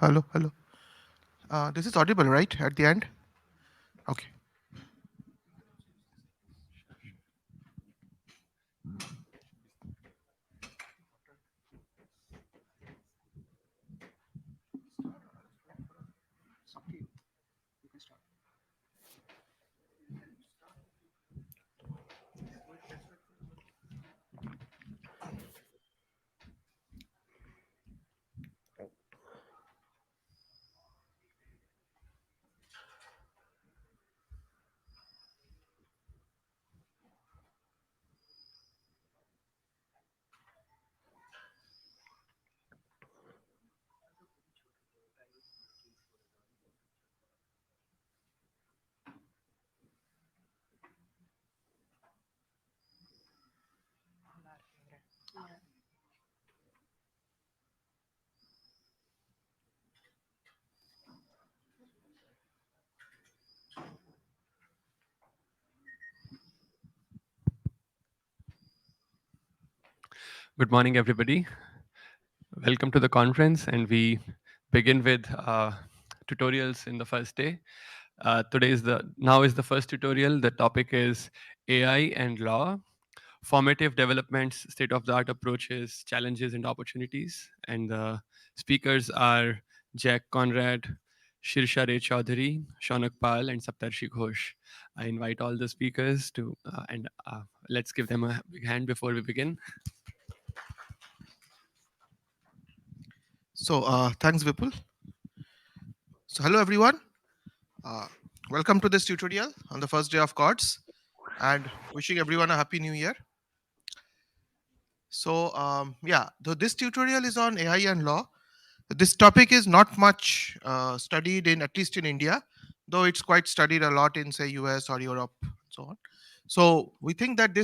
Hello, hello. This is audible, right? At the end? Okay. Good morning, everybody. Welcome to the conference, and we begin with tutorials in the first day. Today is the now is the first tutorial. The topic is AI and law, formative developments, state-of-the-art approaches, challenges, and opportunities. And the speakers are Jack Conrad, Shirsha Ray Chaudhary, Shaunak Pal, and Saptarshi Ghosh. I invite all the speakers to and let's give them a big hand before we begin. So, thanks, Vipul. So, hello, everyone. Uh, Welcome to this tutorial on the first day of CORDS and wishing everyone a happy new year. So, this tutorial is on AI and law. This topic is not much studied in, at least in India, though it's quite studied a lot in, say, US or Europe, and so on. So, we think that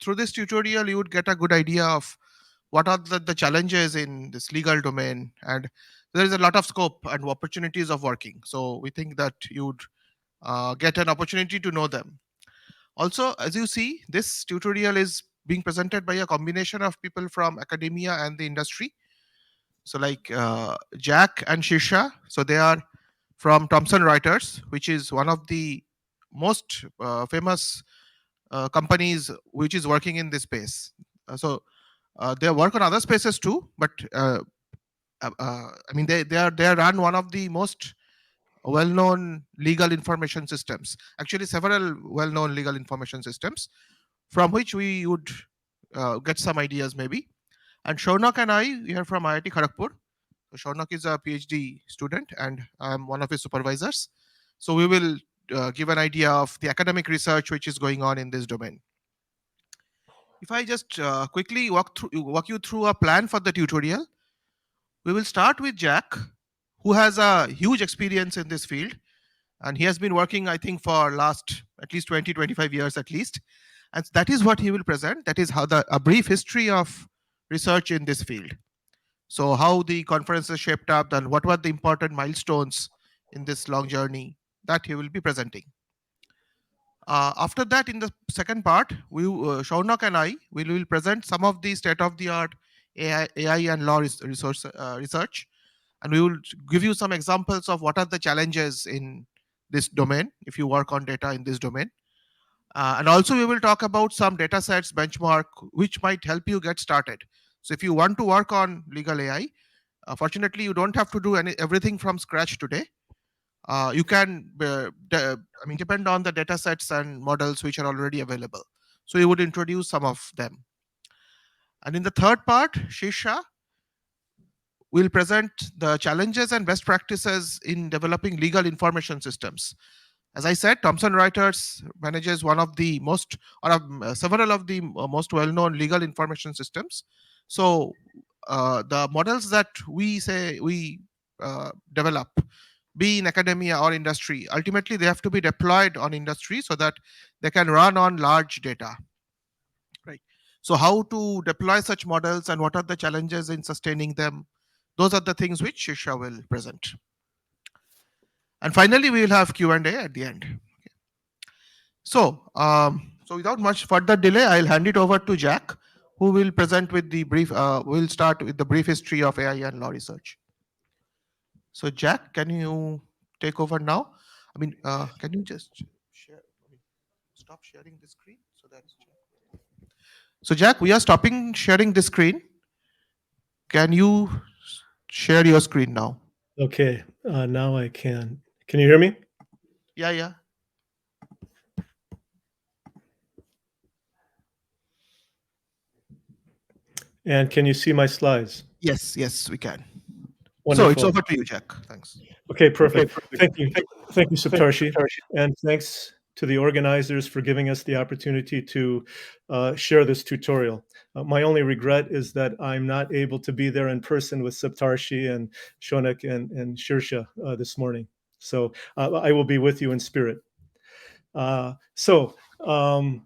through this tutorial, you would get a good idea of what are the challenges in this legal domain, and there is a lot of scope and opportunities of working. So we think that you'd get an opportunity to know them. Also, as you see, this tutorial is being presented by a combination of people from academia and the industry. So like Jack and Shisha, so they are from Thomson Reuters, which is one of the most famous companies which is working in this space. They work on other spaces too, but I mean they run one of the most well-known legal information systems. Actually, several well-known legal information systems from which we would get some ideas maybe. And Shaunak and I, we are from IIT Kharagpur. So Shaunak is a PhD student, and I'm one of his supervisors. So we will give an idea of the academic research which is going on in this domain. If I just quickly walk you through a plan for the tutorial, we will start with Jack, who has a huge experience in this field, and he has been working, I think, for last at least 20-25 years at least, and that is what he will present. That is how a brief history of research in this field. So how the conferences shaped up and what were the important milestones in this long journey, that he will be presenting. After that, in the second part, Shaunak and I will present some of the state-of-the-art AI and law research, and we will give you some examples of what are the challenges in this domain if you work on data in this domain. And also, we will talk about some data sets benchmark which might help you get started. So, if you want to work on legal AI, fortunately, you don't have to do everything from scratch today. You can depend on the data sets and models which are already available. So you would introduce some of them. And in the third part, Shisha will present the challenges and best practices in developing legal information systems. As I said, Thomson Reuters manages one of the most, or several of the most well-known legal information systems. So the models that we develop, be in academia or industry, ultimately they have to be deployed on industry so that they can run on large data. Right. So how to deploy such models and what are the challenges in sustaining them? Those are the things which Shisha will present. And finally, we will have Q&A at the end. Okay. So without much further delay, I'll hand it over to Jack, who will present with the brief. We'll start with the brief history of AI and law research. So Jack, can you take over now? I mean, can you just share? I mean, stop sharing the screen so that. So Jack, we are stopping sharing the screen. Can you share your screen now? Okay, now I can. Can you hear me? Yeah, yeah. And can you see my slides? Yes, yes, we can. So it's Wonderful. over to you, Jack. Thanks. Okay, perfect. Thank you. Thank you, Saptarshi. And thanks to the organizers for giving us the opportunity to share this tutorial. My only regret is that I'm not able to be there in person with Saptarshi and Shonak and Shirsha this morning. So I will be with you in spirit. Uh, so um,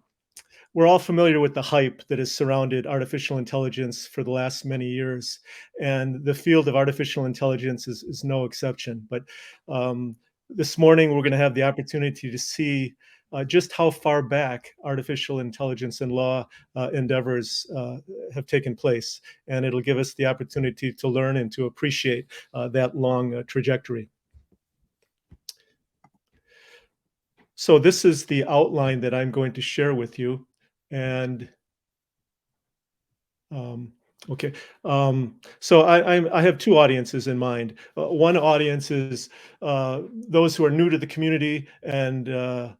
we're all familiar with the hype that has surrounded artificial intelligence for the last many years, and the field of artificial intelligence is no exception. But um, this morning, we're going to have the opportunity to see just how far back artificial intelligence and law endeavors have taken place, and it'll give us the opportunity to learn and to appreciate that long trajectory. So this is the outline that I'm going to share with you. And okay, so I have two audiences in mind. One audience is those who are new to the community and are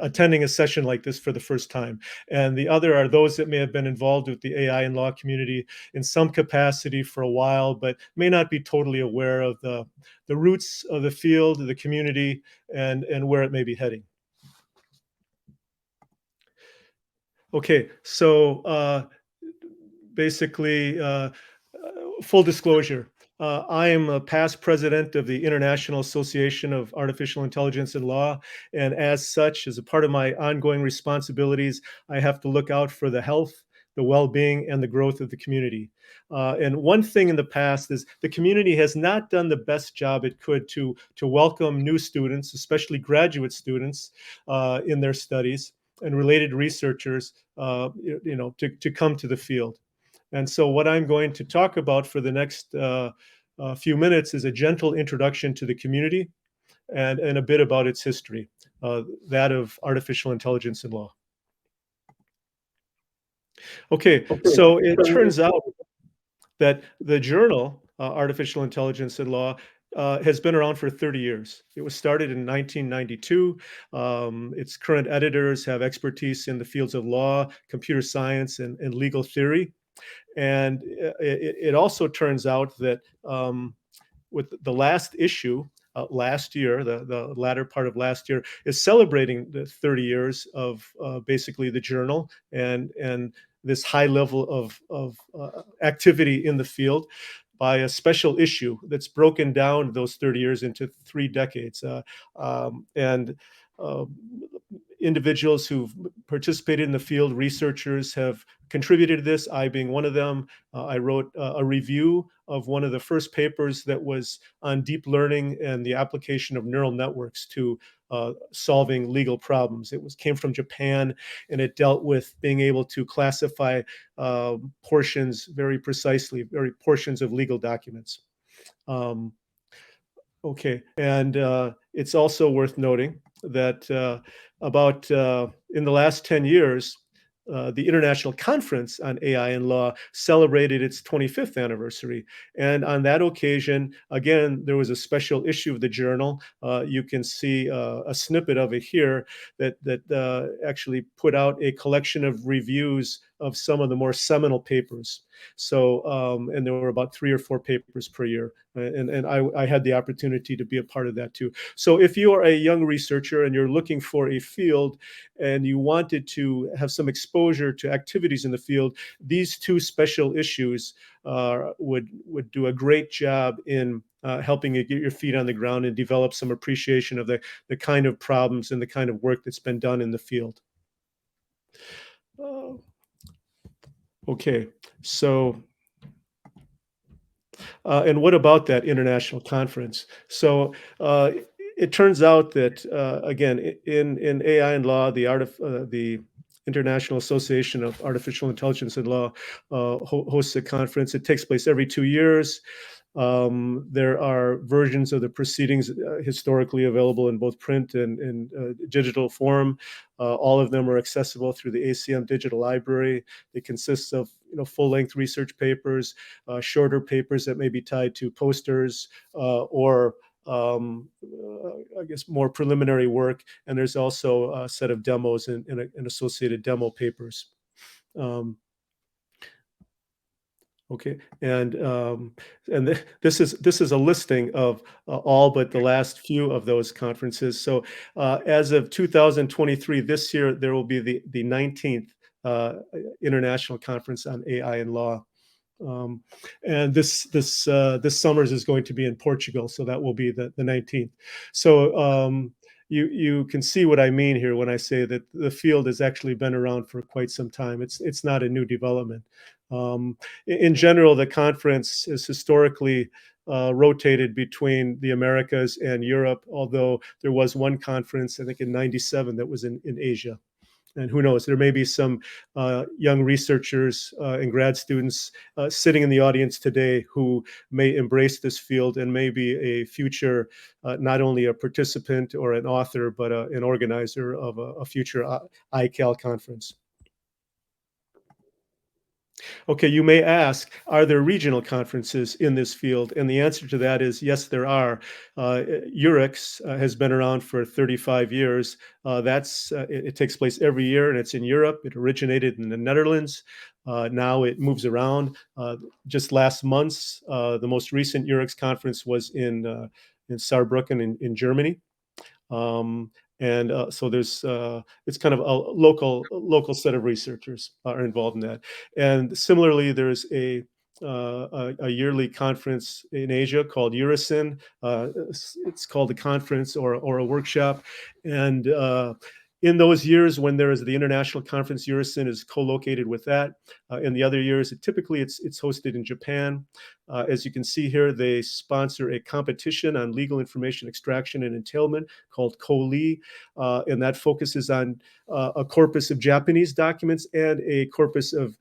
attending a session like this for the first time. And the other are those that may have been involved with the AI and law community in some capacity for a while, but may not be totally aware of the roots of the field, the community, and where it may be heading. Okay, so basically, full disclosure, I am a past president of the International Association of Artificial Intelligence and Law. And as such, as a part of my ongoing responsibilities, I have to look out for the health, the well-being, and the growth of the community. And one thing in the past is the community has not done the best job it could to welcome new students, especially graduate students, in their studies, and related researchers, to come to the field. And so, what I'm going to talk about for the next few minutes is a gentle introduction to the community and a bit about its history, that of artificial intelligence and law. Okay, so it turns out that the journal, Artificial Intelligence and Law, has been around for 30 years. It was started in 1992. Its current editors have expertise in the fields of law, computer science, and legal theory. And it also turns out that with the last issue last year, the latter part of last year, is celebrating the 30 years of basically the journal and this high level of activity in the field by a special issue that's broken down those 30 years into 3 decades. And uh, individuals who've participated in the field, researchers have contributed to this, I being one of them. I wrote a review of one of the first papers that was on deep learning and the application of neural networks to solving legal problems. Came from Japan, and it dealt with being able to classify portions very precisely, very portions of legal documents. Um, Okay, and it's also worth noting that about in the last 10 years, the International Conference on AI and Law celebrated its 25th anniversary. And on that occasion, again, there was a special issue of the journal. You can see a snippet of it here that actually put out a collection of reviews of some of the more seminal papers. So, and there were about 3 or 4 papers per year. And I had the opportunity to be a part of that too. So if you are a young researcher and you're looking for a field and you wanted to have some exposure to activities in the field, these 2 special issues would do a great job in helping you get your feet on the ground and develop some appreciation of the kind of problems and the kind of work that's been done in the field. Okay, so and what about that international conference? So it turns out that again, in AI and law, the International Association of Artificial Intelligence and Law hosts a conference. It takes place every 2 years. There are versions of the proceedings historically available in both print and digital form. All of them are accessible through the ACM Digital Library. It consists of full-length research papers, shorter papers that may be tied to posters or I guess more preliminary work, and there's also a set of demos and associated demo papers. Okay, and this is a listing of all but the last few of those conferences. So as of 2023, this year there will be the 19th International Conference on AI and Law. And this summer's is going to be in Portugal, so that will be the 19th. So you can see what I mean here when I say that the field has actually been around for quite some time. It's not a new development. In general, the conference has historically rotated between the Americas and Europe, although there was one conference, I think in '97, that was in Asia. And who knows, there may be some young researchers and grad students sitting in the audience today who may embrace this field and may be a future, not only a participant or an author, but an organizer of a future ICAL conference. Okay, you may ask, are there regional conferences in this field? And the answer to that is yes, there are. EURIX has been around for 35 years. It takes place every year, and it's in Europe. It originated in the Netherlands. Now it moves around. Just last month, the most recent EURIX conference was in Saarbrücken in Germany. So there's it's kind of a local set of researchers are involved in that. And similarly, there's a yearly conference in Asia called Eurocin. It's called a conference or a workshop. And in those years when there is the international conference, Eurocin is co-located with that. In the other years, typically it's hosted in Japan. As you can see here, they sponsor a competition on legal information extraction and entailment called COLI, and that focuses on a corpus of Japanese documents and a corpus of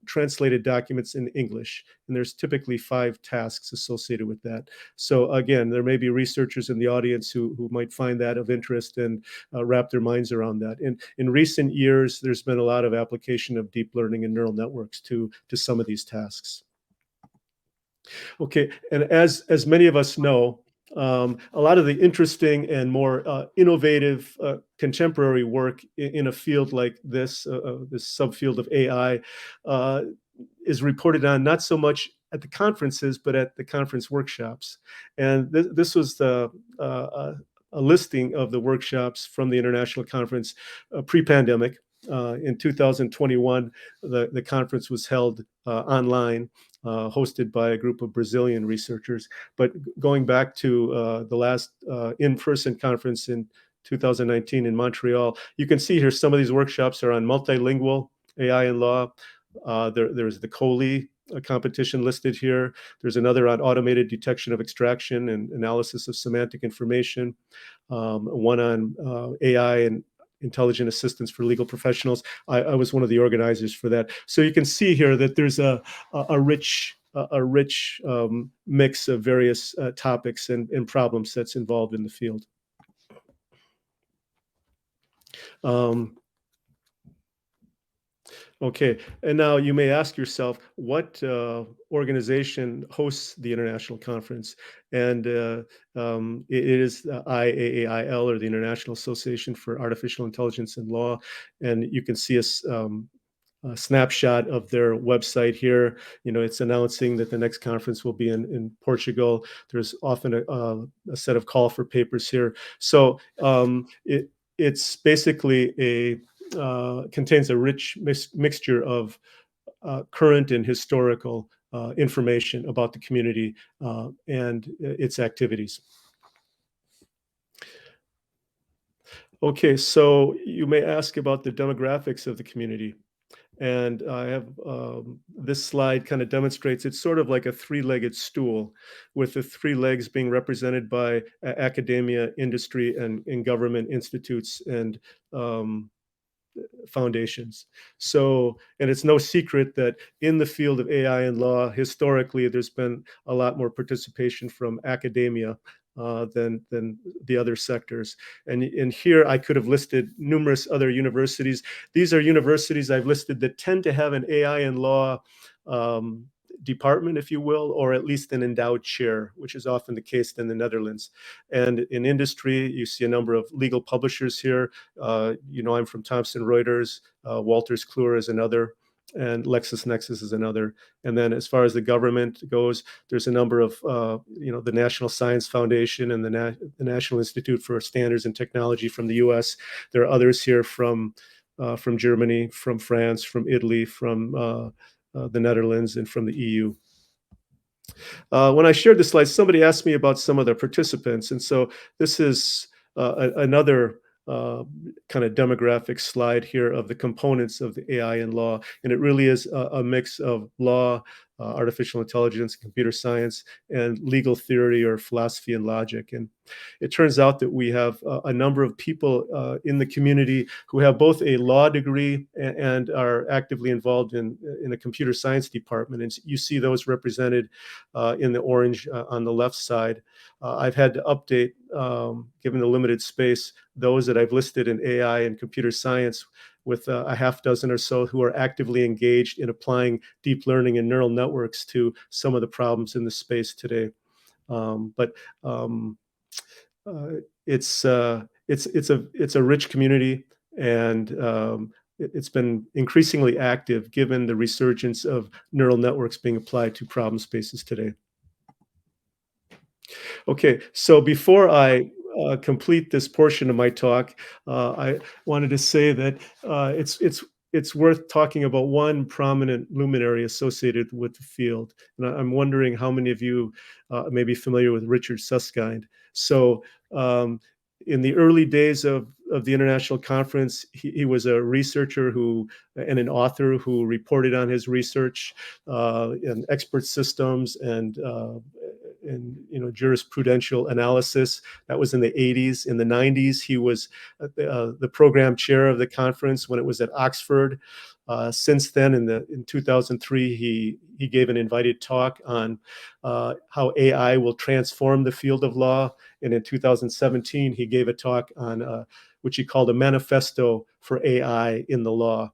translated documents in English. And there's typically 5 tasks associated with that. So again, there may be researchers in the audience who might find that of interest and wrap their minds around that. In recent years, there's been a lot of application of deep learning and neural networks to some of these tasks. Okay, and as many of us know, a lot of the interesting and more innovative contemporary work in a field like this subfield of AI is reported on not so much at the conferences, but at the conference workshops. And this was a listing of the workshops from the international conference pre-pandemic. In 2021, the conference was held online, hosted by a group of Brazilian researchers. But going back to the last in-person conference in 2019 in Montreal, you can see here some of these workshops are on multilingual AI and law. There's the COLI competition listed here. There's another on automated detection of extraction and analysis of semantic information. One on AI and intelligent assistance for legal professionals. I was one of the organizers for that. So you can see here that there's a rich mix of various topics and problem sets involved in the field. Okay, and now you may ask yourself, what organization hosts the international conference? And it is IAAIL, or the International Association for Artificial Intelligence and Law. And you can see a snapshot of their website here. It's announcing that the next conference will be in Portugal. There's often a set of call for papers here. So it's basically contains a rich mixture of current and historical information about the community and its activities. Okay, so you may ask about the demographics of the community. And I have this slide kind of demonstrates it's sort of like a 3-legged stool, with the 3 legs being represented by academia, industry, and government institutes and foundations. So, and it's no secret that in the field of AI and law, historically, there's been a lot more participation from academia than the other sectors. And here I could have listed numerous other universities. These are universities I've listed that tend to have an AI and law department, if you will, or at least an endowed chair, which is often the case in the Netherlands. And in industry, you see a number of legal publishers here. I'm from Thomson Reuters, Walters Kluwer is another, and LexisNexis is another. And then as far as the government goes, there's a number of, the National Science Foundation and the National Institute for Standards and Technology from the US. There are others here from Germany, from France, from Italy, from the Netherlands, and from the EU. When I shared the slides, somebody asked me about some of the participants. And so this is another kind of demographic slide here of the components of the AI and law. And it really is a mix of law, artificial intelligence, computer science, and legal theory or philosophy and logic. And it turns out that we have a number of people in the community who have both a law degree and are actively involved in a computer science department. And you see those represented in the orange on the left side. I've had to update, given the limited space, those that I've listed in AI and computer science with a half dozen or so who are actively engaged in applying deep learning and neural networks to some of the problems in the space today. It's a rich community, and it's been increasingly active given the resurgence of neural networks being applied to problem spaces today. Okay, so before I complete this portion of my talk, I wanted to say that it's worth talking about one prominent luminary associated with the field. And I'm wondering how many of you may be familiar with Richard Susskind. So in the early days of the International Conference, he was a researcher and an author who reported on his research in expert systems and jurisprudential analysis. That was in the 80s. In the 90s, he was the program chair of the conference when it was at Oxford. Since then, in 2003, he gave an invited talk on how AI will transform the field of law. And in 2017, he gave a talk on which he called a manifesto for AI in the law.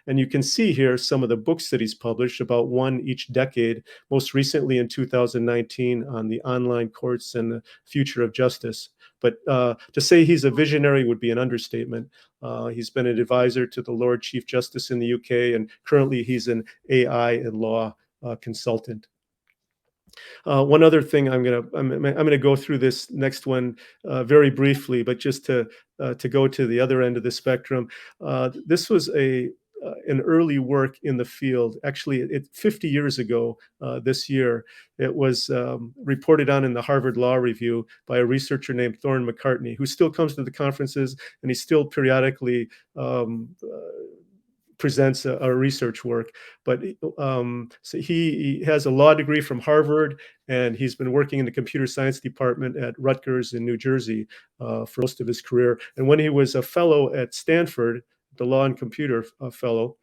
And you can see here some of the books that he's published, about one each decade, most recently in 2019 on the online courts and the future of justice. But to say he's a visionary would be an understatement. He's been an advisor to the Lord Chief Justice in the UK, and currently he's an AI and law consultant. One other thing, I'm gonna go through this next one very briefly, but just to go to the other end of the spectrum. This was an early work in the field. Actually, 50 years ago this year, it was reported on in the Harvard Law Review by a researcher named Thorne McCartney, who still comes to the conferences, and he still periodically presents a research work. But so he has a law degree from Harvard, and he's been working in the computer science department at Rutgers in New Jersey for most of his career. And when he was a fellow at Stanford, the law and computer fellow,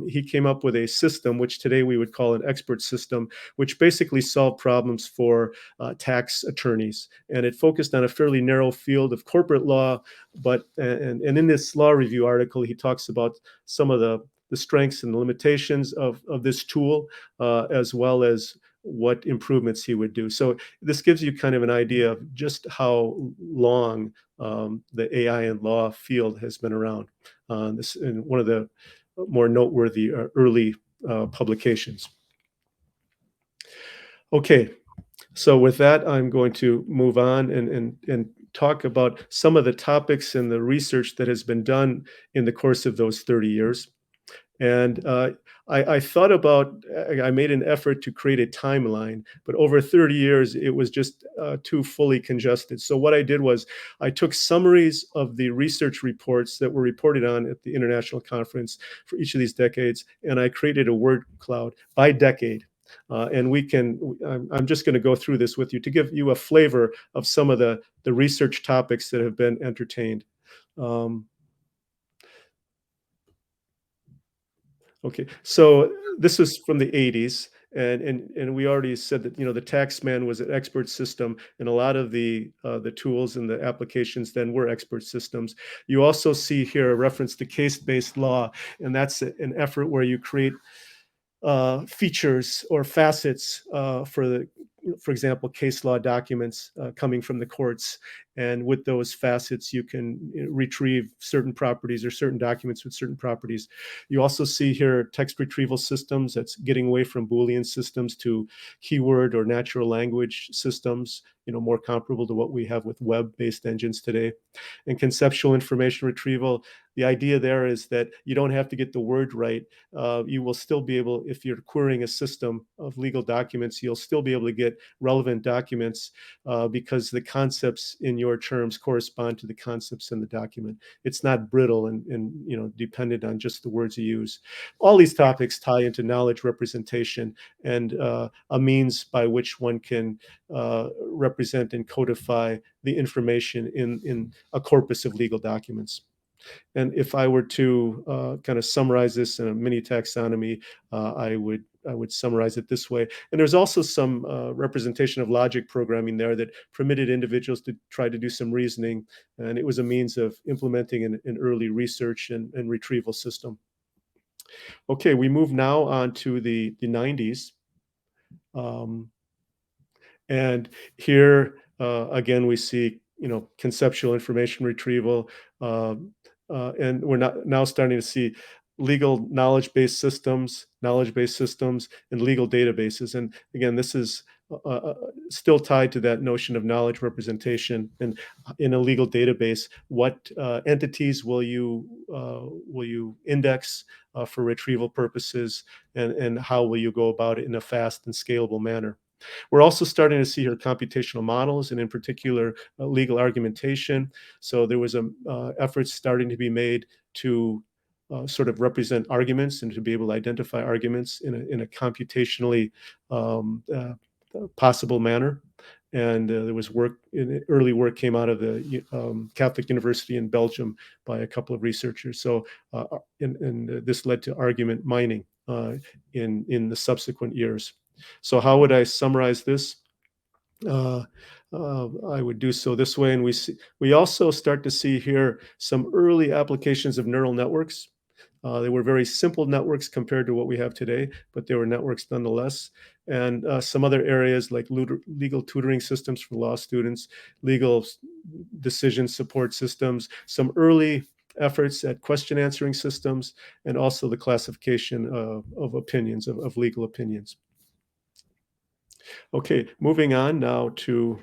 he came up with a system, which today we would call an expert system, which basically solved problems for tax attorneys. And it focused on a fairly narrow field of corporate law. But and in this law review article, he talks about some of the strengths and the limitations of this tool, as well as what improvements he would do. So this gives you kind of an idea of just how long the AI and law field has been around. This is one of the more noteworthy early publications. Okay, so with that, I'm going to move on and talk about some of the topics and the research that has been done in the course of those 30 years. And I thought about, I made an effort to create a timeline, but over 30 years, it was just too fully congested. So what I did was I took summaries of the research reports that were reported on at the International Conference for each of these decades, and I created a word cloud by decade. And I'm just going to go through this with you to give you a flavor of some of the research topics that have been entertained. Okay, so this is from the 80s, and we already said that the taxman was an expert system, and a lot of the tools and the applications then were expert systems. You also see here a reference to case-based law, and that's an effort where you create features or facets for example, case law documents coming from the courts. And with those facets, you can retrieve certain properties or certain documents with certain properties. You also see here text retrieval systems that's getting away from Boolean systems to keyword or natural language systems, more comparable to what we have with web-based engines today. And conceptual information retrieval, the idea there is that you don't have to get the word right. You will still be able, if you're querying a system of legal documents, you'll still be able to get relevant documents because the concepts in your terms correspond to the concepts in the document. It's not brittle and dependent on just the words you use. All these topics tie into knowledge representation and a means by which one can represent and codify the information in a corpus of legal documents. And if I were to kind of summarize this in a mini taxonomy, I would summarize it this way. And there's also some representation of logic programming there that permitted individuals to try to do some reasoning, and it was a means of implementing an early research and retrieval system. Okay, we move now on to the 90s. And here, again, we see conceptual information retrieval, and we're now starting to see legal knowledge-based systems, and legal databases. And again, this is still tied to that notion of knowledge representation. And in a legal database, what entities will you index for retrieval purposes, and how will you go about it in a fast and scalable manner? We're also starting to see here computational models, and in particular, legal argumentation. So there was efforts starting to be made to sort of represent arguments and to be able to identify arguments in a computationally possible manner. And there was early work came out of the Catholic University in Belgium by a couple of researchers. So, and this led to argument mining in the subsequent years. So how would I summarize this? I would do so this way, and we also start to see here some early applications of neural networks. They were very simple networks compared to what we have today, but they were networks nonetheless. And some other areas like legal tutoring systems for law students, legal decision support systems, some early efforts at question answering systems, and also the classification of opinions, of legal opinions. Okay, moving on now to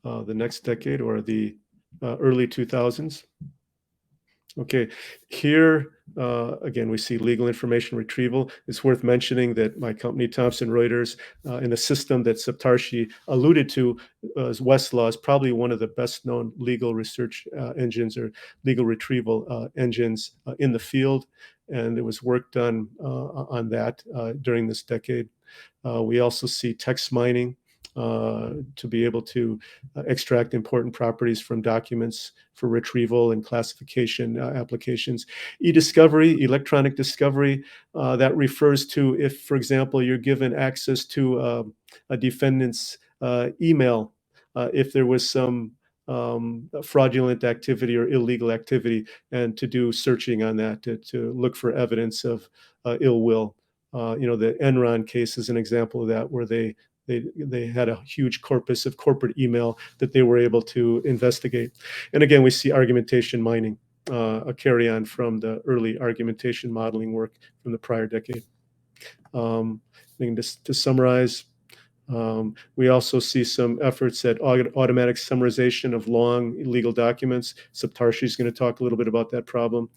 the next decade, or the early 2000s. Okay, here again, we see legal information retrieval. It's worth mentioning that my company, Thomson Reuters, in the system that Saptarshi alluded to, as Westlaw, is probably one of the best known legal research engines or legal retrieval engines in the field. And there was work done on that during this decade. We also see text mining to be able to extract important properties from documents for retrieval and classification applications. E-discovery, electronic discovery, that refers to if, for example, you're given access to a defendant's email, if there was some fraudulent activity or illegal activity, and to do searching on that to look for evidence of ill will. The Enron case is an example of that, where they had a huge corpus of corporate email that they were able to investigate. And again, we see argumentation mining, a carry on from the early argumentation modeling work from the prior decade. To summarize, we also see some efforts at automatic summarization of long legal documents. Saptarshi is going to talk a little bit about that problem.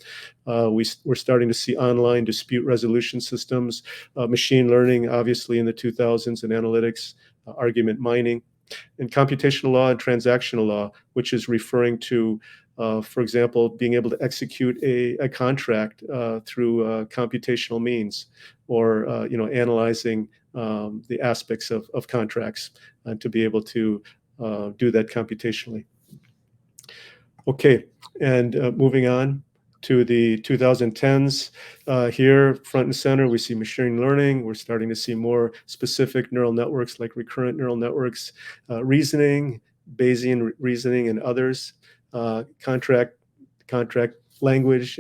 We're starting to see online dispute resolution systems, machine learning, obviously in the 2000s, and analytics, argument mining, and computational law and transactional law, which is referring to, for example, being able to execute a contract through computational means, or analyzing the aspects of contracts to be able to do that computationally. Okay, and moving on to the 2010s. Here, front and center, we see machine learning. We're starting to see more specific neural networks like recurrent neural networks, reasoning, Bayesian reasoning, and others, contract language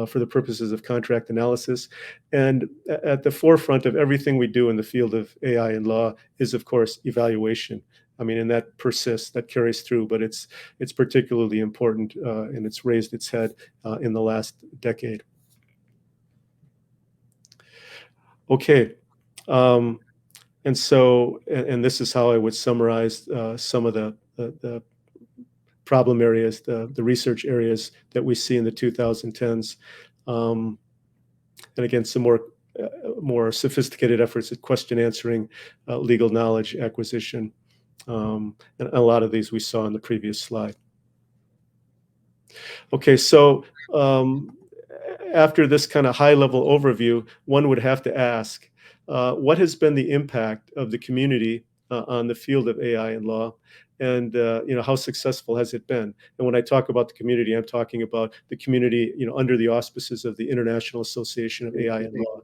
for the purposes of contract analysis. And at the forefront of everything we do in the field of AI and law is, of course, evaluation. I mean, and that persists, that carries through, but it's particularly important, and it's raised its head in the last decade. Okay, and so, and this is how I would summarize some of the problem areas, the research areas that we see in the 2010s. And again, some more sophisticated efforts at question answering, legal knowledge acquisition. And a lot of these we saw in the previous slide. Okay, so after this kind of high-level overview, one would have to ask, what has been the impact of the community on the field of AI and law? And how successful has it been? And when I talk about the community, I'm talking about the community, under the auspices of the International Association of AI and Law.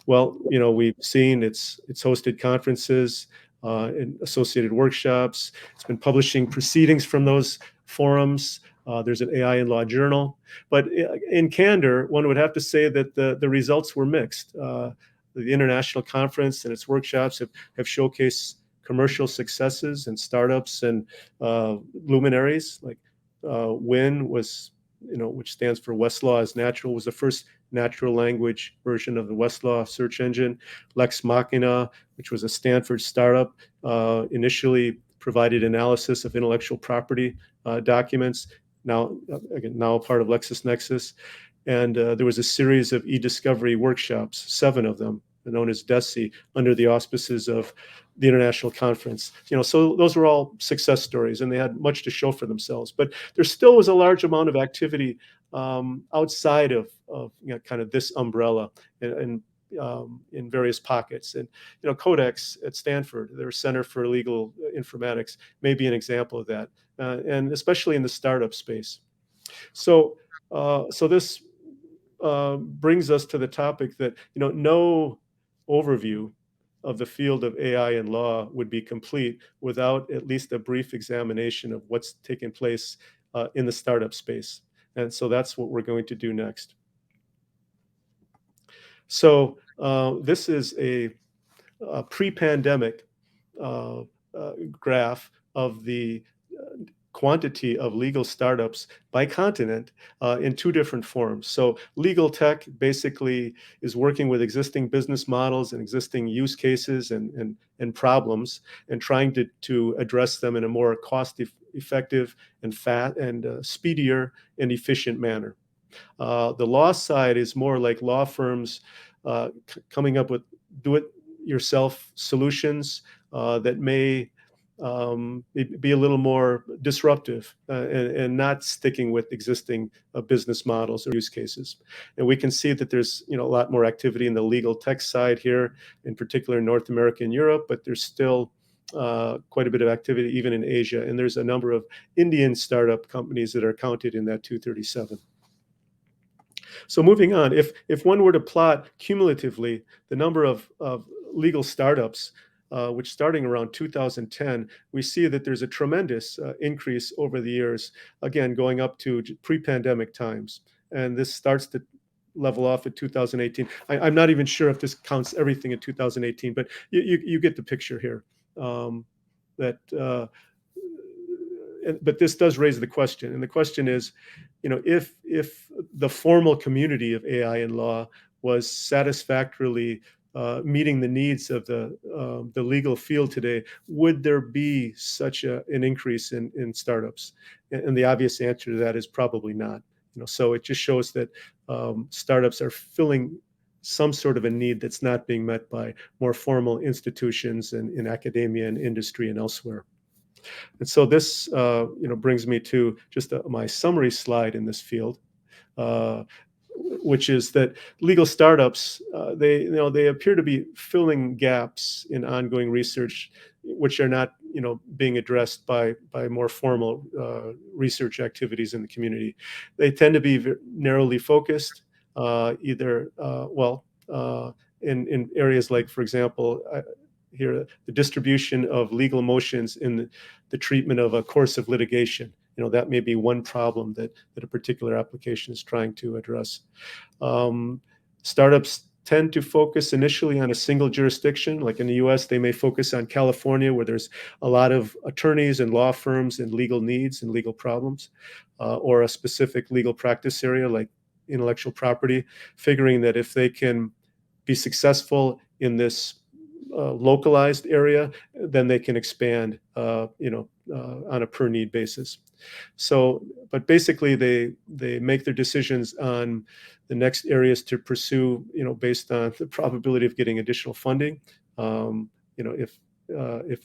Well, we've seen it's hosted conferences and associated workshops. It's been publishing proceedings from those forums. There's an AI and Law journal. But in candor, one would have to say that the results were mixed. The international conference and its workshops have showcased commercial successes and startups and luminaries like WIN was, which stands for Westlaw is Natural, was the first natural language version of the Westlaw search engine. Lex Machina, which was a Stanford startup, initially provided analysis of intellectual property documents. Now a part of LexisNexis. And there was a series of e-discovery workshops, 7 of them, known as DESI, under the auspices of the international conference. So those were all success stories, and they had much to show for themselves. But there still was a large amount of activity outside of kind of this umbrella and in various pockets. And Codex at Stanford, their Center for Legal Informatics, may be an example of that, and especially in the startup space. So this brings us to the topic that no overview of the field of AI and law would be complete without at least a brief examination of what's taken place in the startup space. And so that's what we're going to do next. So this is a pre-pandemic graph of the quantity of legal startups by continent in 2 different forms. So legal tech basically is working with existing business models and existing use cases and problems and trying to address them in a more cost-effective and speedier and efficient manner. The law side is more like law firms coming up with do-it-yourself solutions that may be a little more disruptive and not sticking with existing business models or use cases. And we can see that there's a lot more activity in the legal tech side here, in particular in North America and Europe, but there's still quite a bit of activity even in Asia. And there's a number of Indian startup companies that are counted in that 237. So moving on, if one were to plot cumulatively the number of legal startups, which starting around 2010, we see that there's a tremendous increase over the years, again, going up to pre-pandemic times. And this starts to level off at 2018. I'm not even sure if this counts everything in 2018, but you get the picture here. But this does raise the question, and the question is, if the formal community of AI and law was satisfactorily meeting the needs of the legal field today, would there be such an increase in startups? And the obvious answer to that is probably not. So it just shows that startups are filling some sort of a need that's not being met by more formal institutions in academia and industry and elsewhere. And so this, brings me to just my summary slide in this field, which is that legal startups, they appear to be filling gaps in ongoing research, which are not, being addressed by more formal research activities in the community. They tend to be narrowly focused, either in areas like, for example, here the distribution of legal motions in the treatment of a course of litigation. That may be one problem that a particular application is trying to address. Startups tend to focus initially on a single jurisdiction. Like in the US, they may focus on California, where there's a lot of attorneys and law firms and legal needs and legal problems, or a specific legal practice area like intellectual property, figuring that if they can be successful in this localized area, then they can expand, on a per need basis. So, but basically, they make their decisions on the next areas to pursue, based on the probability of getting additional funding, if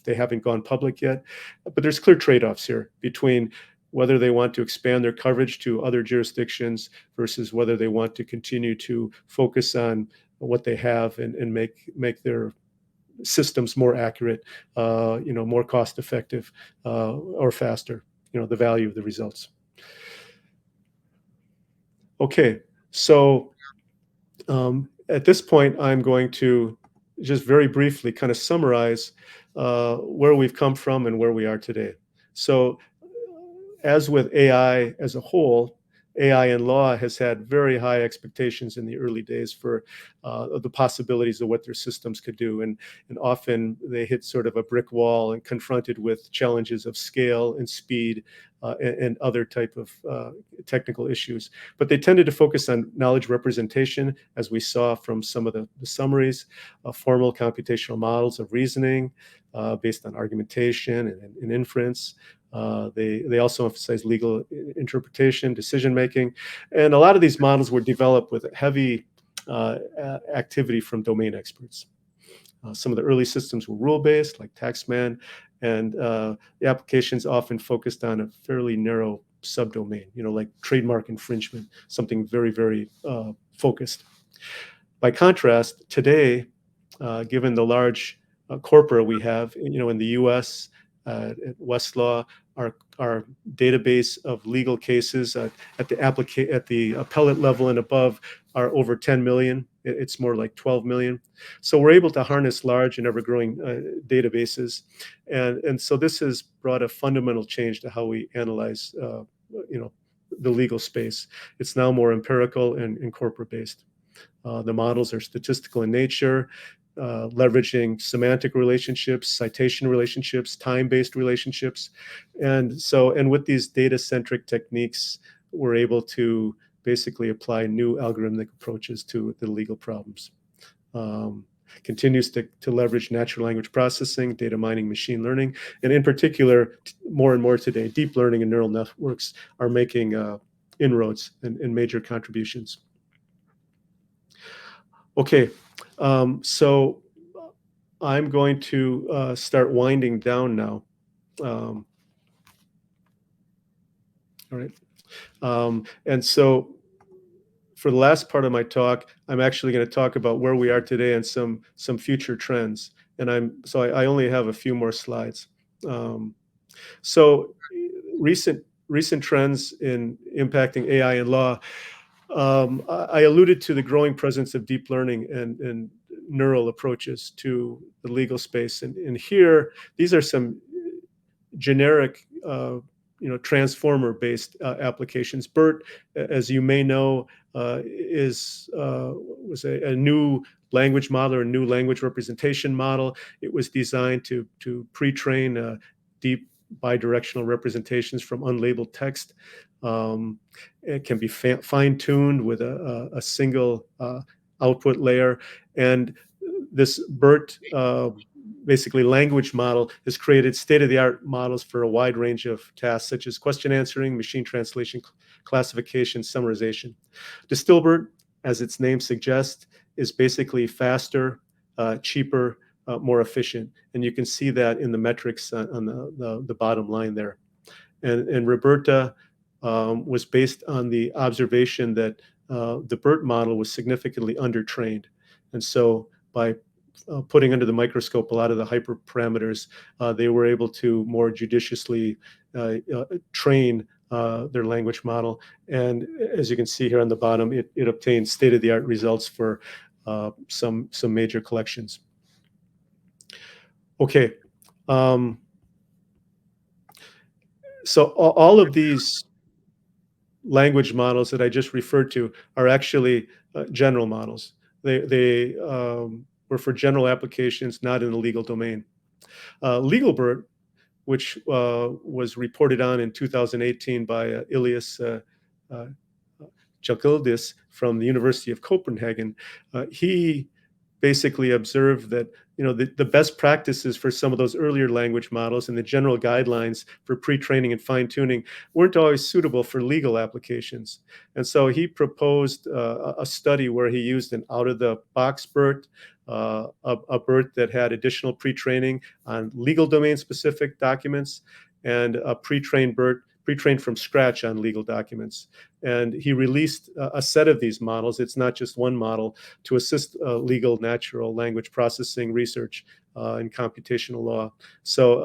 they haven't gone public yet. But there's clear trade-offs here between whether they want to expand their coverage to other jurisdictions versus whether they want to continue to focus on what they have and make their systems more accurate, more cost effective, or faster, the value of the results. Okay, so at this point, I'm going to just very briefly kind of summarize where we've come from and where we are today. So as with AI as a whole, AI in law has had very high expectations in the early days for the possibilities of what their systems could do. And often they hit sort of a brick wall and confronted with challenges of scale and speed and other type of technical issues. But they tended to focus on knowledge representation, as we saw from some of the summaries, formal computational models of reasoning based on argumentation and inference. They also emphasize legal interpretation, decision making, and a lot of these models were developed with heavy activity from domain experts. Some of the early systems were rule-based, like Taxman, and the applications often focused on a fairly narrow subdomain, like trademark infringement, something very, very focused. By contrast, today, given the large corpora we have, in the U.S., at Westlaw, our database of legal cases at the appellate level and above are over 10 million. It's more like 12 million. So we're able to harness large and ever-growing databases, and so this has brought a fundamental change to how we analyze, the legal space. It's now more empirical and corpora-based. The models are statistical in nature, leveraging semantic relationships, citation relationships, time-based relationships. And with these data-centric techniques, we're able to basically apply new algorithmic approaches to the legal problems. Continues to leverage natural language processing, data mining, machine learning, and in particular, more and more today, deep learning and neural networks are making inroads and major contributions. Okay, so I'm going to start winding down now. All right. And so for the last part of my talk, I'm actually going to talk about where we are today and some future trends. And I only have a few more slides. So recent trends in impacting AI in law. I alluded to the growing presence of deep learning and neural approaches to the legal space. And here, these are some generic, transformer-based applications. BERT, as you may know, was a new language model or a new language representation model. It was designed to pre-train deep bidirectional representations from unlabeled text. It can be fine-tuned with a single output layer. And this BERT basically language model has created state-of-the-art models for a wide range of tasks, such as question answering, machine translation, classification, summarization. DistilBERT, as its name suggests, is basically faster, cheaper, more efficient. And you can see that in the metrics on the bottom line there. And Roberta was based on the observation that the BERT model was significantly undertrained. And so by putting under the microscope a lot of the hyperparameters, they were able to more judiciously train their language model. And as you can see here on the bottom, it obtained state-of-the-art results for some major collections. Okay. So all of these language models that I just referred to are actually general models. They were for general applications, not in the legal domain. LegalBERT, which was reported on in 2018 by Ilias Jalkildis from the University of Copenhagen, he basically observed that the best practices for some of those earlier language models and the general guidelines for pre-training and fine-tuning weren't always suitable for legal applications. And so he proposed a study where he used an out-of-the-box BERT, a BERT that had additional pre-training on legal domain-specific documents, and a pre-trained BERT pre-trained from scratch on legal documents. And he released a set of these models. It's not just one model to assist legal natural language processing research in computational law. So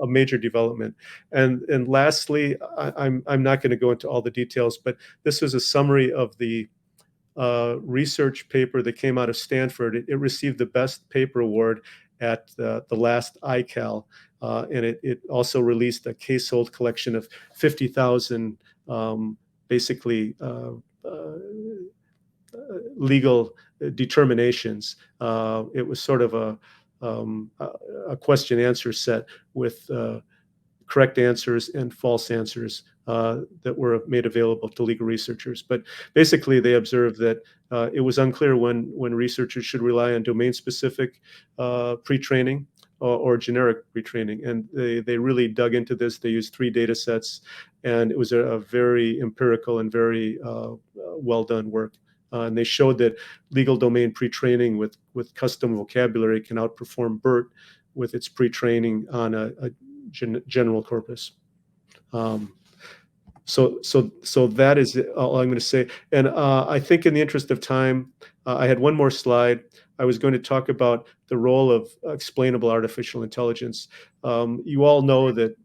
a major development. And lastly, I'm not going to go into all the details, but this is a summary of the research paper that came out of Stanford. It received the best paper award at the last ICAL. And it also released a case-hold collection of 50,000 basically legal determinations. It was sort of a question-answer set with correct answers and false answers that were made available to legal researchers. But basically, they observed that it was unclear when researchers should rely on domain-specific pre-training or generic pre-training. And they really dug into this. They used 3 data sets, and it was a very empirical and very well-done work. And they showed that legal domain pre-training with custom vocabulary can outperform BERT with its pre-training on a general corpus. So that is all I'm going to say. And I think in the interest of time, I had one more slide. I was going to talk about the role of explainable artificial intelligence. You all know that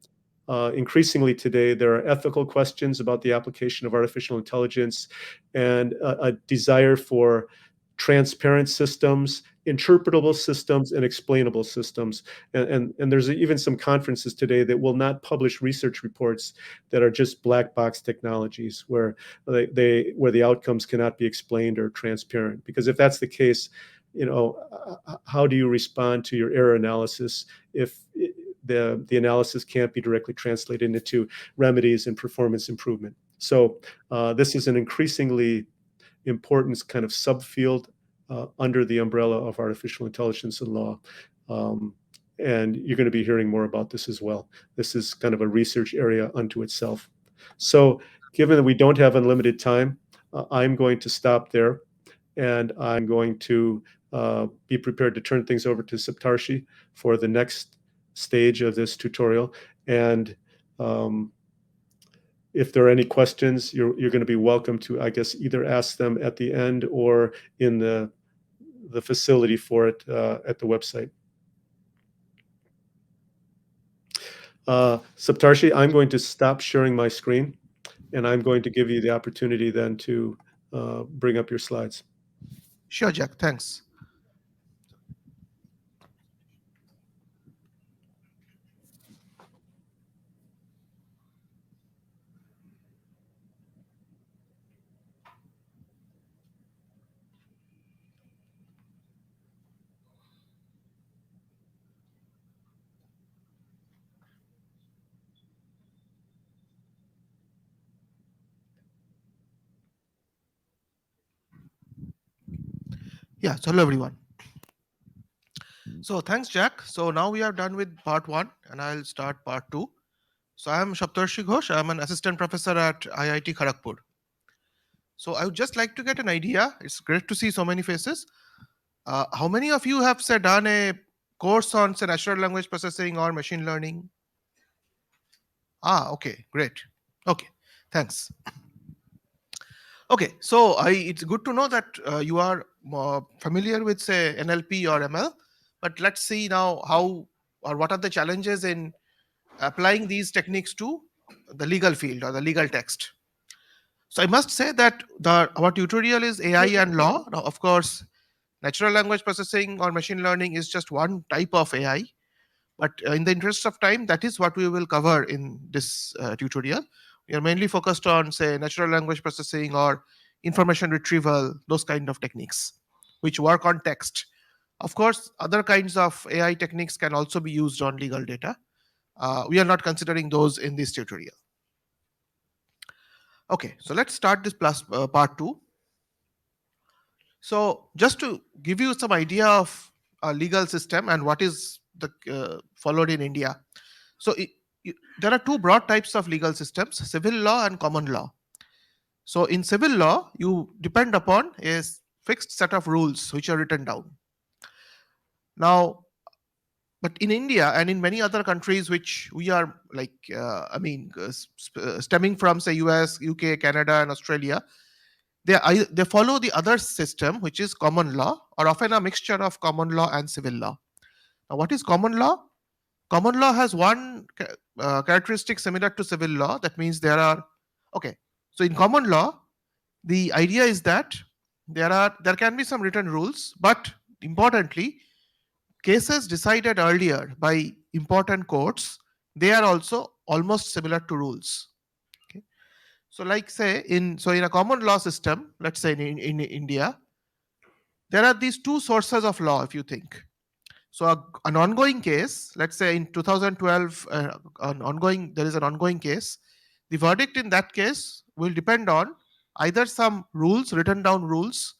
increasingly today, there are ethical questions about the application of artificial intelligence and a desire for transparent systems, interpretable systems, and explainable systems. And there's even some conferences today that will not publish research reports that are just black box technologies where where the outcomes cannot be explained or transparent. Because if that's the case, how do you respond to your error analysis if the analysis can't be directly translated into remedies and performance improvement? So this is an increasingly important kind of subfield under the umbrella of artificial intelligence and law. And you're going to be hearing more about this as well. This is kind of a research area unto itself. So given that we don't have unlimited time, I'm going to stop there, and I'm going to be prepared to turn things over to Saptarshi for the next stage of this tutorial. And if there are any questions, you're going to be welcome to, I guess, either ask them at the end or in the facility for it at the website. Saptarshi, I'm going to stop sharing my screen, and I'm going to give you the opportunity then to bring up your slides. Sure, Jack. Thanks. Yeah, so hello everyone. So thanks, Jack. So now we are done with part 1, and I'll start part 2. So I am Saptarshi Ghosh. I'm an assistant professor at IIT Kharagpur. So I would just like to get an idea. It's great to see so many faces. How many of you have done a course on say natural language processing or machine learning? Okay, great. Okay, thanks. Okay, so it's good to know that you are more familiar with, say, NLP or ML, but let's see now how or what are the challenges in applying these techniques to the legal field or the legal text. So I must say that our tutorial is AI and law. Now, of course, natural language processing or machine learning is just one type of AI, but in the interest of time, that is what we will cover in this tutorial. We are mainly focused on, say, natural language processing or information retrieval, those kind of techniques, which work on text. Of course, other kinds of AI techniques can also be used on legal data. We are not considering those in this tutorial. Okay, so let's start this part two. So just to give you some idea of a legal system and what is the followed in India. So there are two broad types of legal systems: civil law and common law. So in civil law, you depend upon a fixed set of rules which are written down. Now, but in India and in many other countries which we are like, stemming from, say, US, UK, Canada, and Australia, they follow the other system, which is common law, or often a mixture of common law and civil law. Now, what is common law? Common law has one characteristic similar to civil law. That means there are, okay. So in common law, the idea is that there can be some written rules, but importantly, cases decided earlier by important courts, they are also almost similar to rules. Okay. So like say in a common law system, let's say in India, there are these two sources of law, if you think. So an ongoing case, let's say in 2012, there is an ongoing case. The verdict in that case will depend on either some rules, written down rules,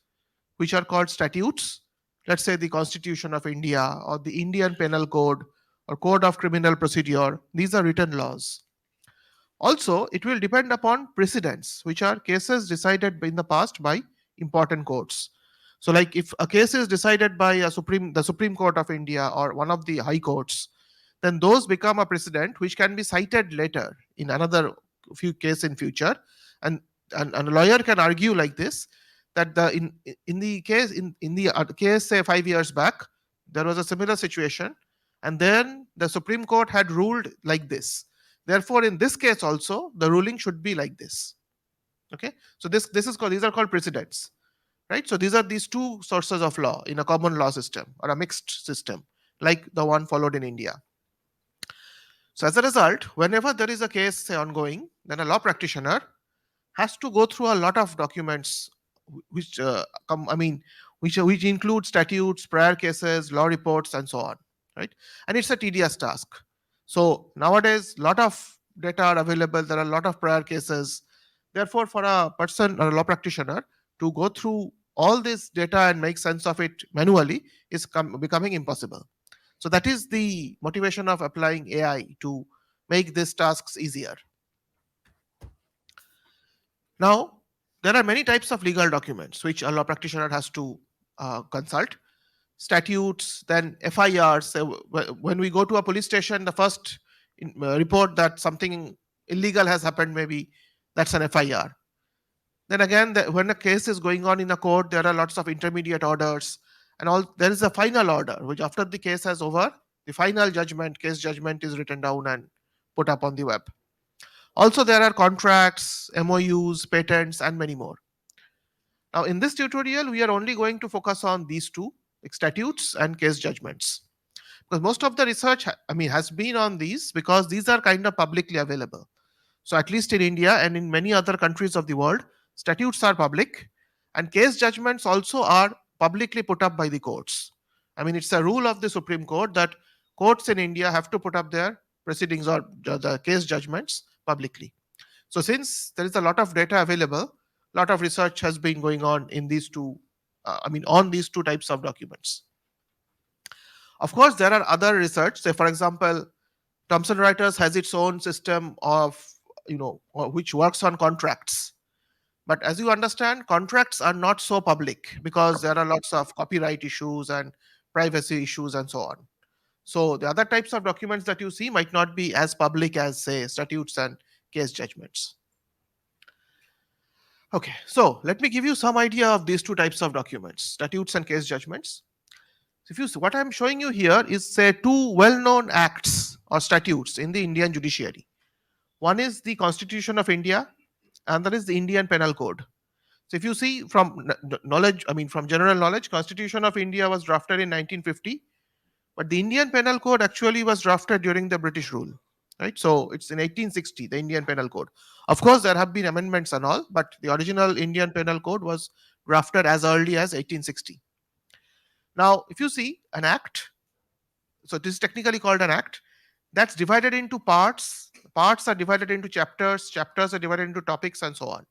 which are called statutes. Let's say the Constitution of India or the Indian Penal Code or Code of Criminal Procedure. These are written laws. Also, it will depend upon precedents, which are cases decided in the past by important courts. So, like if a case is decided by the Supreme Court of India or one of the high courts, then those become a precedent which can be cited later in another few case in future. And, and a lawyer can argue like this, that in the case in the case, say, 5 years back, there was a similar situation, and then the Supreme Court had ruled like this. Therefore, in this case also, the ruling should be like this. Okay, so this is called, these are called precedents, right? So these two sources of law in a common law system or a mixed system, like the one followed in India. So as a result, whenever there is a case, say, ongoing, then a law practitioner has to go through a lot of documents, which which include statutes, prior cases, law reports, and so on, right? And it's a tedious task. So nowadays, lot of data are available. There are a lot of prior cases. Therefore, for a person or a law practitioner to go through all this data and make sense of it manually is becoming impossible. So that is the motivation of applying AI to make these tasks easier. Now, there are many types of legal documents which a law practitioner has to consult. Statutes, then FIRs. When we go to a police station, the first report that something illegal has happened, maybe that's an FIR. Then again, when a case is going on in a court, there are lots of intermediate orders, and all. There is a final order, which after the case is over, the final judgment, case judgment, is written down and put up on the web. Also, there are contracts, MOUs, patents, and many more. Now, in this tutorial, we are only going to focus on these two, like statutes and case judgments, because most of the research, has been on these because these are kind of publicly available. So, at least in India and in many other countries of the world, statutes are public, and case judgments also are publicly put up by the courts. It's a rule of the Supreme Court that courts in India have to put up their proceedings or the case judgments publicly. So since there is a lot of data available, a lot of research has been going on in these two, on these two types of documents. Of course, there are other research. Say, for example, Thomson Reuters has its own system of, which works on contracts. But as you understand, contracts are not so public because there are lots of copyright issues and privacy issues and so on. So the other types of documents that you see might not be as public as, say, statutes and case judgments. Okay, so let me give you some idea of these two types of documents, statutes and case judgments. So if you see, what I'm showing you here is say two well-known acts or statutes in the Indian judiciary. One is the Constitution of India, and that is the Indian Penal Code. So if you see from knowledge, I mean from general knowledge, Constitution of India was drafted in 1950, but the Indian Penal Code actually was drafted during the British rule, right? So it's in 1860, the Indian Penal Code. Of course, there have been amendments and all, but the original Indian Penal Code was drafted as early as 1860. Now, if you see an act, so this is technically called an act, that's divided into parts. Parts are divided into chapters. Chapters are divided into topics, and so on.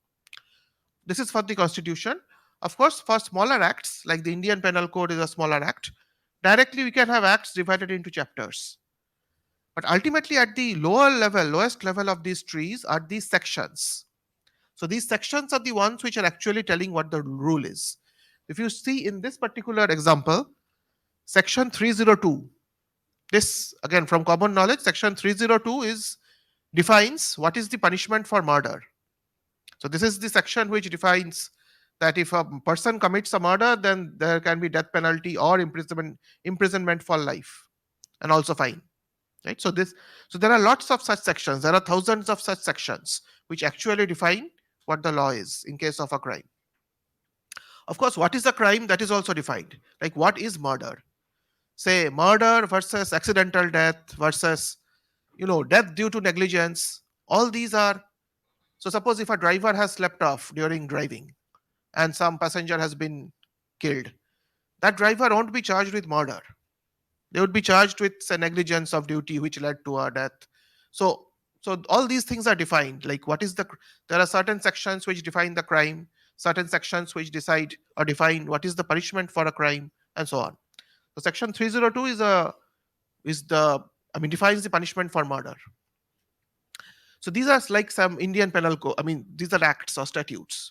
This is for the Constitution. Of course, for smaller acts, like the Indian Penal Code is a smaller act, directly we can have acts divided into chapters. But ultimately, at the lower level, lowest level of these trees are these sections. So these sections are the ones which are actually telling what the rule is. If you see in this particular example, section 302, this again from common knowledge, section 302 is defines what is the punishment for murder. So this is the section which defines that if a person commits a murder, then there can be death penalty or imprisonment for life, and also fine. Right. So there are lots of such sections. There are thousands of such sections which actually define what the law is in case of a crime. Of course, what is a crime, that is also defined. Like what is murder? Say murder versus accidental death versus death due to negligence. All these are, so suppose if a driver has slept off during driving and some passenger has been killed, that driver won't be charged with murder. They would be charged with say, negligence of duty which led to a death. So all these things are defined. Like what is there are certain sections which define the crime, certain sections which decide or define what is the punishment for a crime, and so on. So section 302 defines the punishment for murder. So these are like some Indian penal code. I mean, these are acts or statutes.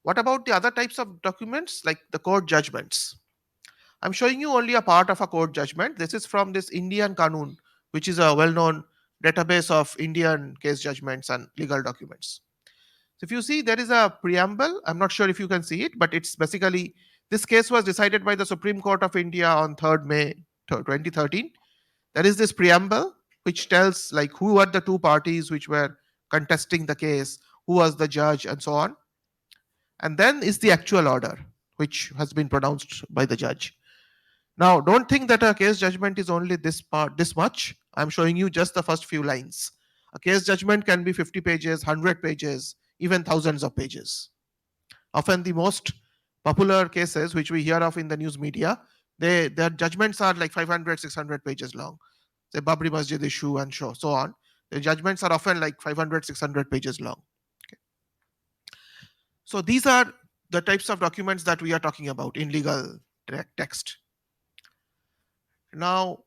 What about the other types of documents like the court judgments? I'm showing you only a part of a court judgment. This is from this Indian Kanun, which is a well-known database of Indian case judgments and legal documents. So if you see, there is a preamble. I'm not sure if you can see it, but it's basically, this case was decided by the Supreme Court of India on 3rd May 2013. There is this preamble which tells like who are the two parties which were contesting the case, who was the judge, and so on. And then is the actual order which has been pronounced by the judge. Now, don't think that a case judgment is only this part, this much. I'm showing you just the first few lines. A case judgment can be 50 pages, 100 pages, even thousands of pages. Often the most popular cases which we hear of in the news media, their judgments are like 500, 600 pages long. Say Babri Masjid issue and so on. The judgments are often like 500, 600 pages long. Okay. So these are the types of documents that we are talking about in legal text. Now,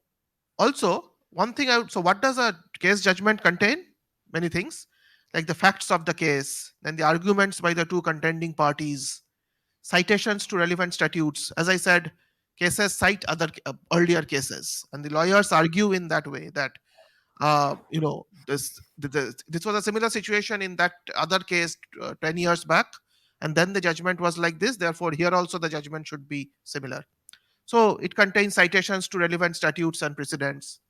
also, one thing so what does a case judgment contain? Many things, like the facts of the case, then the arguments by the two contending parties, citations to relevant statutes. As I said, cases cite other earlier cases, and the lawyers argue in that way that this was a similar situation in that other case 10 years back, and then the judgment was like this. Therefore, here also the judgment should be similar. So it contains citations to relevant statutes and precedents.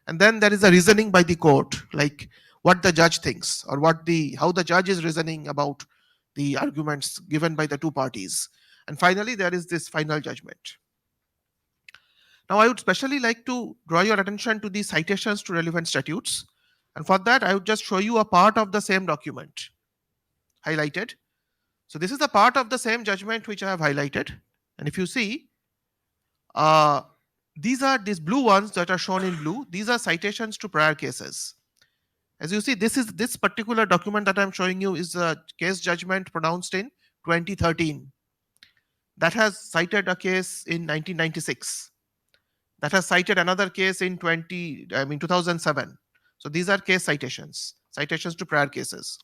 And then there is a reasoning by the court, like what the judge thinks or how the judge is reasoning about the arguments given by the two parties. And finally, there is this final judgment. Now, I would especially like to draw your attention to the citations to relevant statutes. And for that, I would just show you a part of the same document highlighted. So this is a part of the same judgment which I have highlighted. And if you see, these blue ones that are shown in blue, these are citations to prior cases. As you see, this particular document that I'm showing you is a case judgment pronounced in 2013. That has cited a case in 1996. That has cited another case in 2007. So these are case citations to prior cases.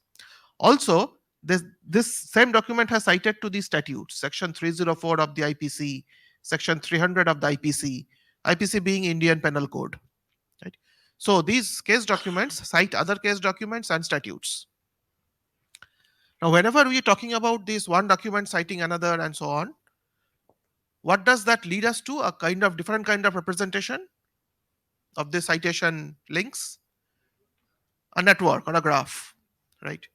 Also, this same document has cited to the statutes, section 304 of the IPC, section 300 of the IPC being Indian Penal Code. Right? So these case documents cite other case documents and statutes. Now, whenever we are talking about this one document citing another and so on, what does that lead us to? A kind of different kind of representation of the citation links, a network or a graph, right?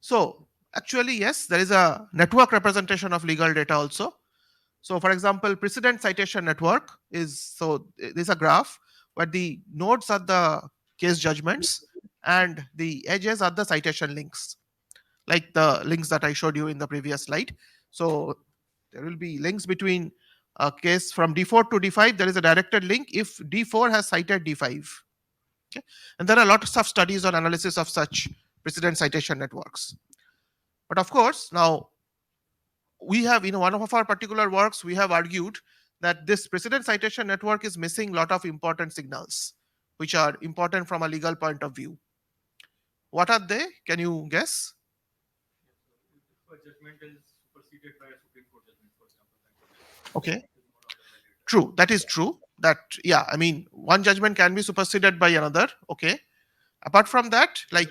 So actually, yes, there is a network representation of legal data also. So for example, precedent citation network is, so there's a graph where the nodes are the case judgments and the edges are the citation links, like the links that I showed you in the previous slide. So there will be links between a case from D4 to D5. There is a directed link if D4 has cited D5. Okay? And there are lots of studies on analysis of such precedent citation networks. But of course, now we have, in one of our particular works, we have argued that this precedent citation network is missing a lot of important signals, which are important from a legal point of view. What are they? Can you guess? Okay. True. That is true. That, yeah, I mean, one judgment can be superseded by another. Okay. Apart from that, like,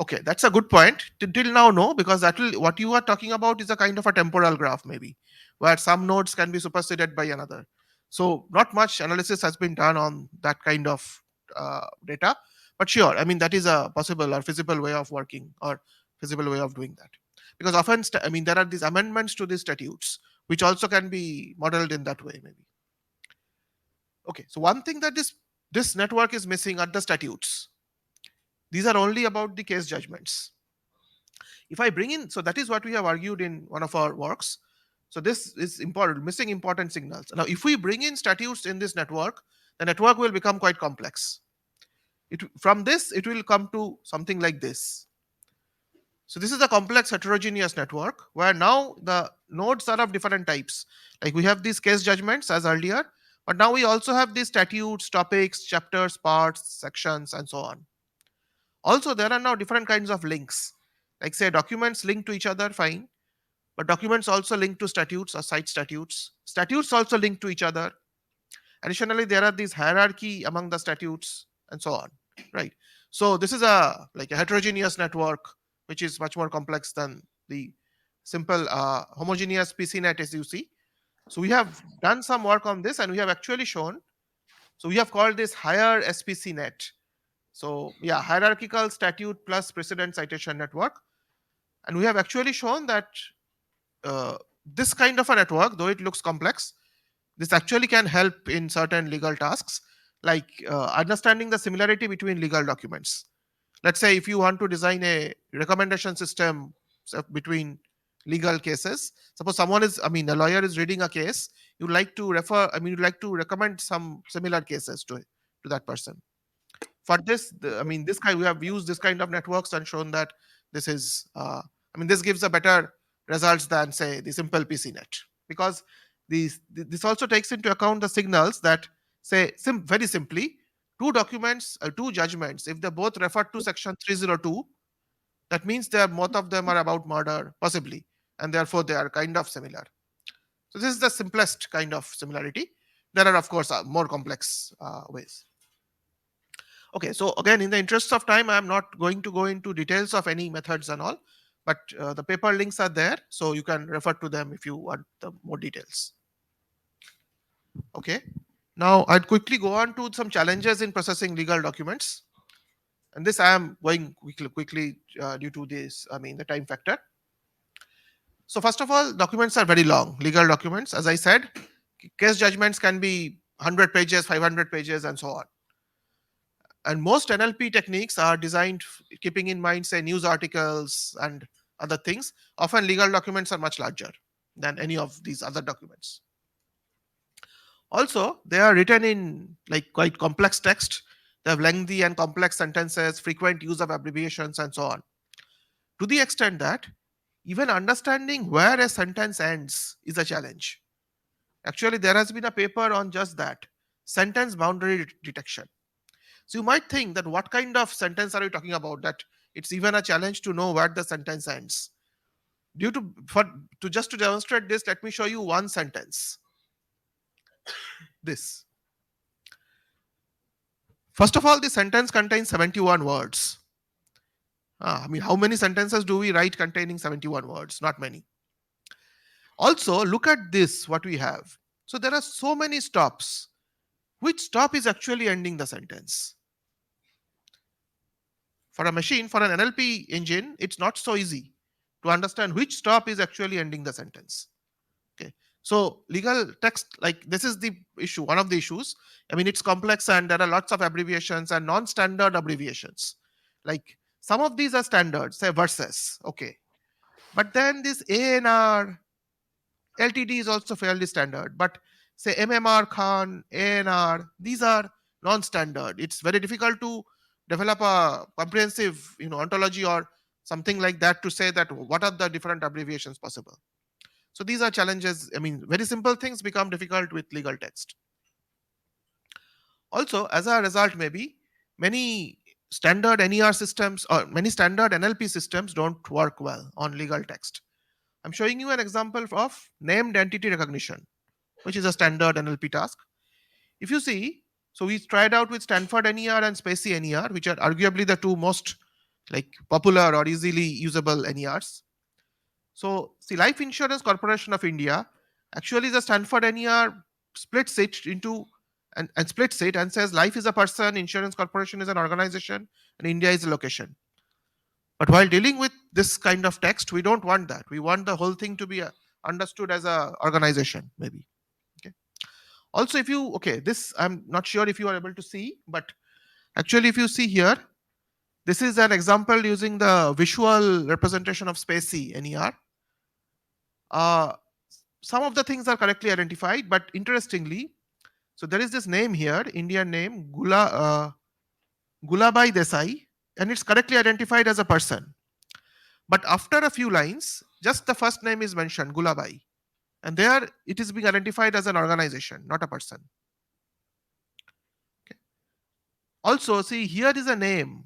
okay, that's a good point. Till now, no, because that will, what you are talking about is a kind of a temporal graph, maybe, where some nodes can be superseded by another. So not much analysis has been done on that kind of data, but sure, I mean that is a possible or feasible way of working or feasible way of doing that. Because often, I mean, there are these amendments to these statutes, which also can be modeled in that way, maybe. Okay, so one thing that this network is missing are the statutes. These are only about the case judgments. If I bring in, so that is what we have argued in one of our works. So this is important, missing important signals. Now, if we bring in statutes in this network, the network will become quite complex. From this, it will come to something like this. So this is a complex heterogeneous network where now the nodes are of different types. Like we have these case judgments as earlier, but now we also have these statutes, topics, chapters, parts, sections, and so on. Also, there are now different kinds of links. Like say documents link to each other, fine. But documents also link to statutes or cite statutes. Statutes also link to each other. Additionally, there are these hierarchy among the statutes and so on. Right. So this is a like a heterogeneous network, which is much more complex than the simple homogeneous PC net as you see. So we have done some work on this and we have actually shown. So we have called this higher SPC net. So yeah, hierarchical statute plus precedent citation network. And we have actually shown that this kind of a network, though it looks complex, this actually can help in certain legal tasks, like understanding the similarity between legal documents. Let's say if you want to design a recommendation system between legal cases, suppose someone is, I mean, a lawyer is reading a case, you'd like to refer, I mean, you'd like to recommend some similar cases to that person. For this, I mean, this kind, we have used this kind of networks and shown that this is, I mean, this gives a better results than say the simple PC net, because this also takes into account the signals that say very simply two documents, two judgments, if they both refer to section 302, that means they are, both of them are about murder possibly, and therefore they are kind of similar. So this is the simplest kind of similarity. There are of course more complex ways. Okay, so again, in the interest of time, I'm not going to go into details of any methods and all, but the paper links are there, so you can refer to them if you want the more details. Okay, now I'd quickly go on to some challenges in processing legal documents, and this I am going quickly due to this, I mean, the time factor. So first of all, documents are very long. Legal documents, as I said, case judgments can be 100 pages, 500 pages, and so on. And most NLP techniques are designed keeping in mind, say, news articles and other things. Often legal documents are much larger than any of these other documents. Also, they are written in like quite complex text. They have lengthy and complex sentences, frequent use of abbreviations, and so on. To the extent that even understanding where a sentence ends is a challenge. Actually, there has been a paper on just that, sentence boundary detection. So you might think that what kind of sentence are you talking about, that it's even a challenge to know where the sentence ends. Just to demonstrate this, let me show you one sentence. This. First of all, the sentence contains 71 words. I mean, how many sentences do we write containing 71 words? Not many. Also, look at this, what we have. So there are so many stops. Which stop is actually ending the sentence? For a machine, for an NLP engine, it's not so easy to understand which stop is actually ending the sentence. Okay. So legal text, like this is the issue, one of the issues. I mean, it's complex and there are lots of abbreviations and non-standard abbreviations. Like some of these are standard, say versus. Okay. But then this ANR, LTD is also fairly standard. But say MMR Khan, ANR, these are non-standard. It's very difficult to develop a comprehensive, ontology or something like that to say that what are the different abbreviations possible. So these are challenges. I mean, very simple things become difficult with legal text. Also, as a result, maybe many standard NER systems or many standard NLP systems don't work well on legal text. I'm showing you an example of named entity recognition, which is a standard NLP task. If you see, so we tried out with Stanford NER and Spacey NER, which are arguably the two most like popular or easily usable NERs. So, see, Life Insurance Corporation of India actually the Stanford NER splits it into and splits it and says life is a person, insurance corporation is an organization, and India is a location. But while dealing with this kind of text, we don't want that. We want the whole thing to be understood as a organization, maybe. Okay. Also, if you this I'm not sure if you are able to see, but actually, if you see here, this is an example using the visual representation of Spacey NER. Uh, some of the things are correctly identified, but interestingly, so there is this name here, Indian name, Gulabai Desai, and it's correctly identified as a person. But after a few lines, just the first name is mentioned, Gulabai. And there it is being identified as an organization, not a person. Okay. Also, see, here is a name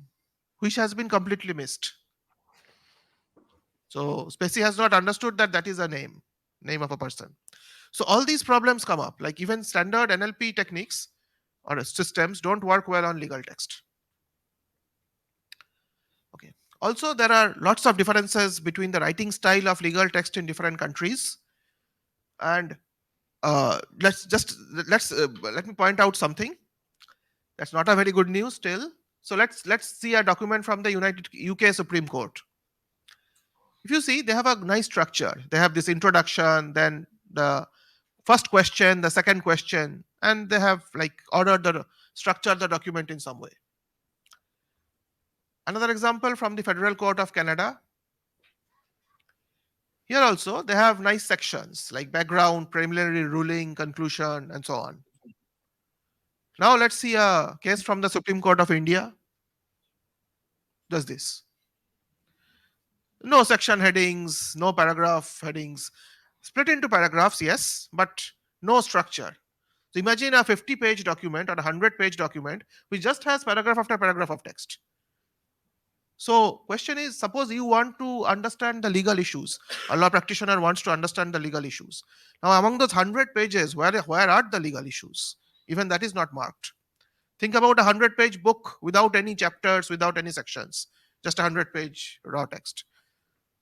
which has been completely missed. So Spacey has not understood that that is a name of a person. So all these problems come up, like even standard NLP techniques or systems don't work well on legal text. Okay. Also, there are lots of differences between the writing style of legal text in different countries. And let me point out something. That's not a very good news still. So let's see a document from the United UK Supreme Court. If you see, they have a nice structure. They have this introduction, then the first question, the second question, and they have like ordered the structure the document in some way. Another example from the Federal Court of Canada. Here also they have nice sections like background, preliminary ruling, conclusion, and so on. Now let's see a case from the Supreme Court of India. Does this? No section headings, no paragraph headings. Split into paragraphs, yes, but no structure. So imagine a 50-page document or a 100-page document which just has paragraph after paragraph of text. So question is, suppose you want to understand the legal issues. A law practitioner wants to understand the legal issues. Now among those 100 pages, where are the legal issues? Even that is not marked. Think about a 100-page book without any chapters, without any sections, just a 100-page raw text.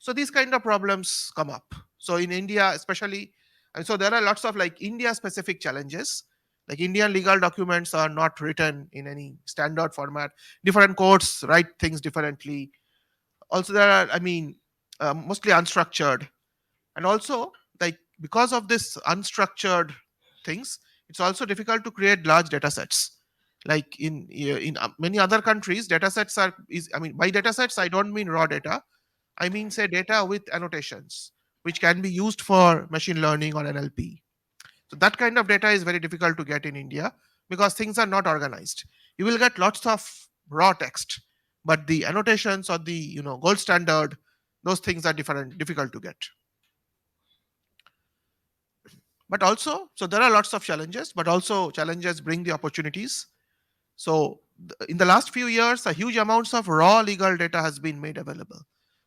So these kind of problems come up. So in India especially, and so there are lots of like India specific challenges. Like Indian legal documents are not written in any standard format. Different courts write things differently. Also there are, mostly unstructured. And also, like because of this unstructured things, it's also difficult to create large data sets. Like in many other countries, data sets by data sets I don't mean raw data. I mean, say, data with annotations, which can be used for machine learning or NLP. So that kind of data is very difficult to get in India because things are not organized. You will get lots of raw text, but the annotations or the gold standard, those things are difficult to get. But also, so there are lots of challenges, but also challenges bring the opportunities. So in the last few years, a huge amounts of raw legal data has been made available.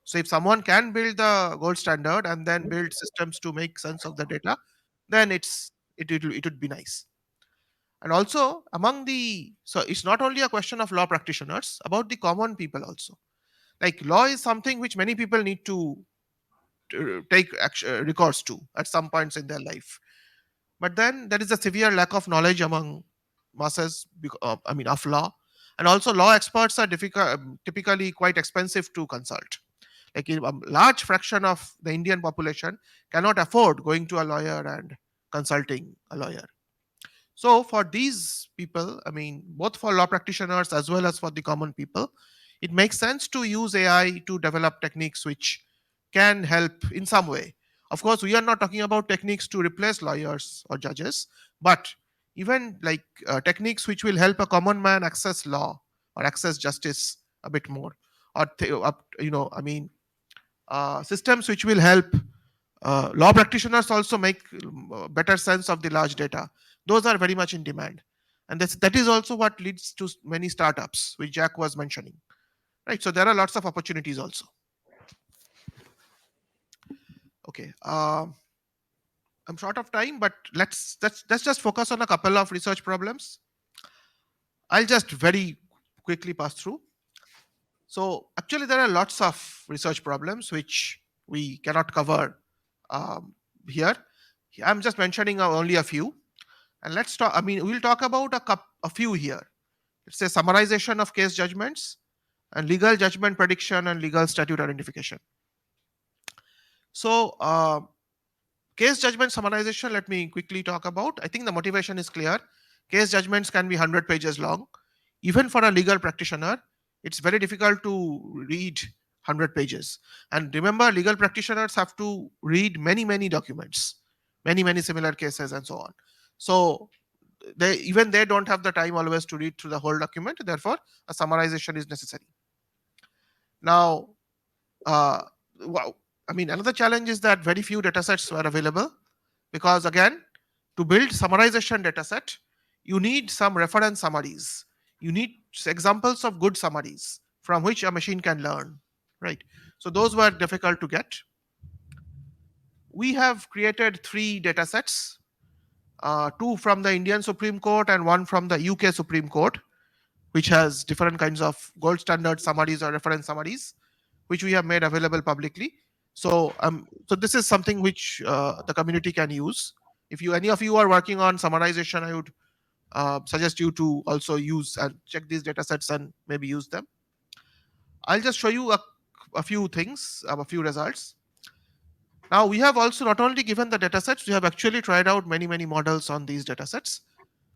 So if someone can build the gold standard and then build systems to make sense of the data, then it would be nice. And also so it's not only a question of law practitioners, about the common people also. Like law is something which many people need to take recourse to at some points in their life. But then there is a severe lack of knowledge among masses, of law. And also, law experts are typically quite expensive to consult. Like a large fraction of the Indian population cannot afford going to a lawyer and consulting a lawyer. So for these people, both for law practitioners as well as for the common people, it makes sense to use AI to develop techniques which can help in some way. Of course, we are not talking about techniques to replace lawyers or judges, but even like techniques which will help a common man access law or access justice a bit more, or systems which will help law practitioners also make better sense of the large data. Those are very much in demand, and that is also what leads to many startups, which Jack was mentioning. Right. So there are lots of opportunities also. Okay. I'm short of time, but let's just focus on a couple of research problems. I'll just very quickly pass through. So actually, there are lots of research problems which we cannot cover um, here. I'm just mentioning only a few. And let's talk. We'll talk about a few here. It's a summarization of case judgments and legal judgment prediction and legal statute identification. So, case judgment summarization, let me quickly talk about. I think the motivation is clear. Case judgments can be 100 pages long. Even for a legal practitioner, it's very difficult to read 100 pages. And remember, legal practitioners have to read many documents, many similar cases, and so on. So, they don't have the time always to read through the whole document. Therefore, a summarization is necessary. Now, uh, another challenge is that very few datasets were available, because again, to build summarization dataset, you need some reference summaries. You need examples of good summaries from which a machine can learn, right? So those were difficult to get. We have created 3 datasets, two from the Indian Supreme Court and one from the UK Supreme Court, which has different kinds of gold standard summaries or reference summaries, which we have made available publicly. So this is something which the community can use. If any of you are working on summarization, I would suggest you to also use and check these data sets and maybe use them. I'll just show you a few things, a few results. Now, we have also not only given the data sets, we have actually tried out many models on these data sets.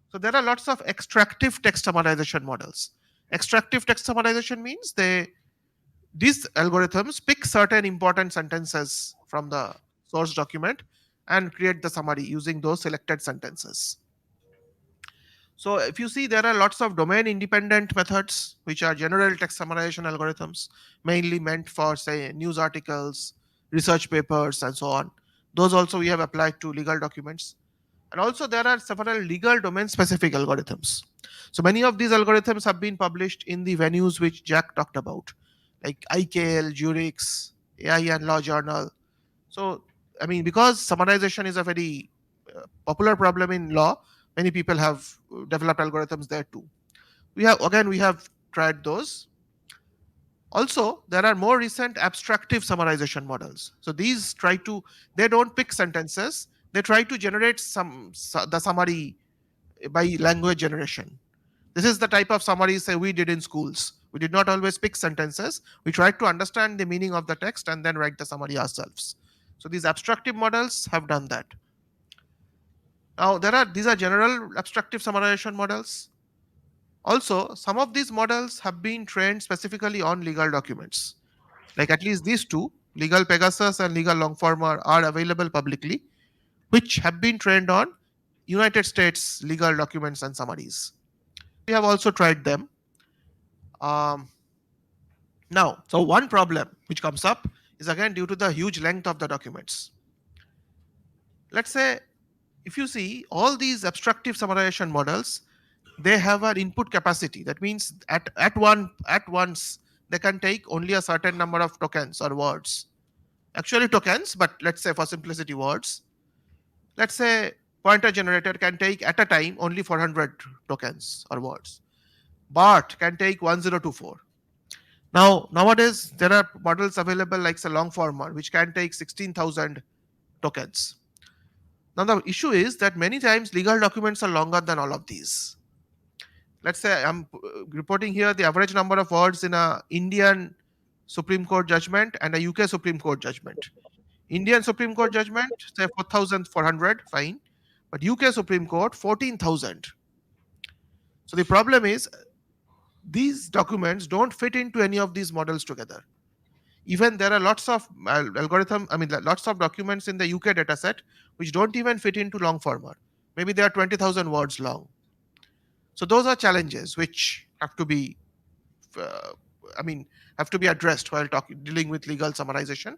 So there are lots of extractive text summarization models. Extractive text summarization means these algorithms pick certain important sentences from the source document and create the summary using those selected sentences. So if you see, there are lots of domain independent methods, which are general text summarization algorithms, mainly meant for, say, news articles, research papers, and so on. Those also we have applied to legal documents. And also there are several legal domain specific algorithms. So many of these algorithms have been published in the venues which Jack talked about, like IKL, Jurix, AI and Law Journal. So, because summarization is a very popular problem in law, many people have developed algorithms there too. We have tried those. Also, there are more recent abstractive summarization models. So they don't pick sentences, they try to generate the summary by language generation. This is the type of summary, say, we did in schools. We did not always pick sentences. We tried to understand the meaning of the text and then write the summary ourselves. So these abstractive models have done that. Now, these are general abstractive summarization models. Also, some of these models have been trained specifically on legal documents. Like at least these two, Legal Pegasus and Legal Longformer, are available publicly, which have been trained on United States legal documents and summaries. We have also tried them. Um, so one problem which comes up is again due to the huge length of the documents. Let's say, if you see all these abstractive summarization models, they have an input capacity. That means at once they can take only a certain number of tokens or words. Actually tokens, but let's say for simplicity words. Let's say pointer generator can take at a time only 400 tokens or words. BART can take 1024. Now, nowadays, there are models available like say Longformer, which can take 16,000 tokens. Now, the issue is that many times legal documents are longer than all of these. Let's say I'm reporting here the average number of words in a Indian Supreme Court judgment and a UK Supreme Court judgment. Indian Supreme Court judgment, say 4,400, fine. But UK Supreme Court, 14,000. So the problem is these documents don't fit into any of these models together. Even there are lots of lots of documents in the UK dataset which don't even fit into long format. Maybe they are 20,000 words long. So those are challenges which have to be, uh, I mean, have to be addressed while dealing with legal summarization.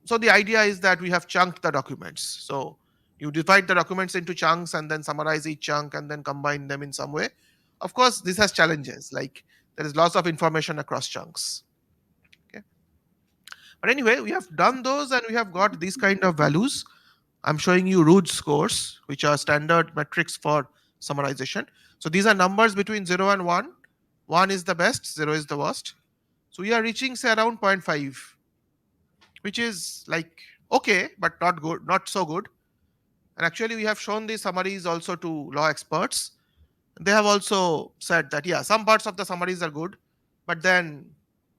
So the idea is that we have chunked the documents. So you divide the documents into chunks and then summarize each chunk and then combine them in some way. Of course, this has challenges, like there is lots of information across chunks. Okay. But anyway, we have done those and we have got these kind of values. I'm showing you Rood scores, which are standard metrics for summarization. So these are numbers between 0 and 1. 1 is the best, 0 is the worst. So we are reaching say around 0.5, which is like okay, but not good, not so good. And actually, we have shown these summaries also to law experts. They have also said that yeah, some parts of the summaries are good, but then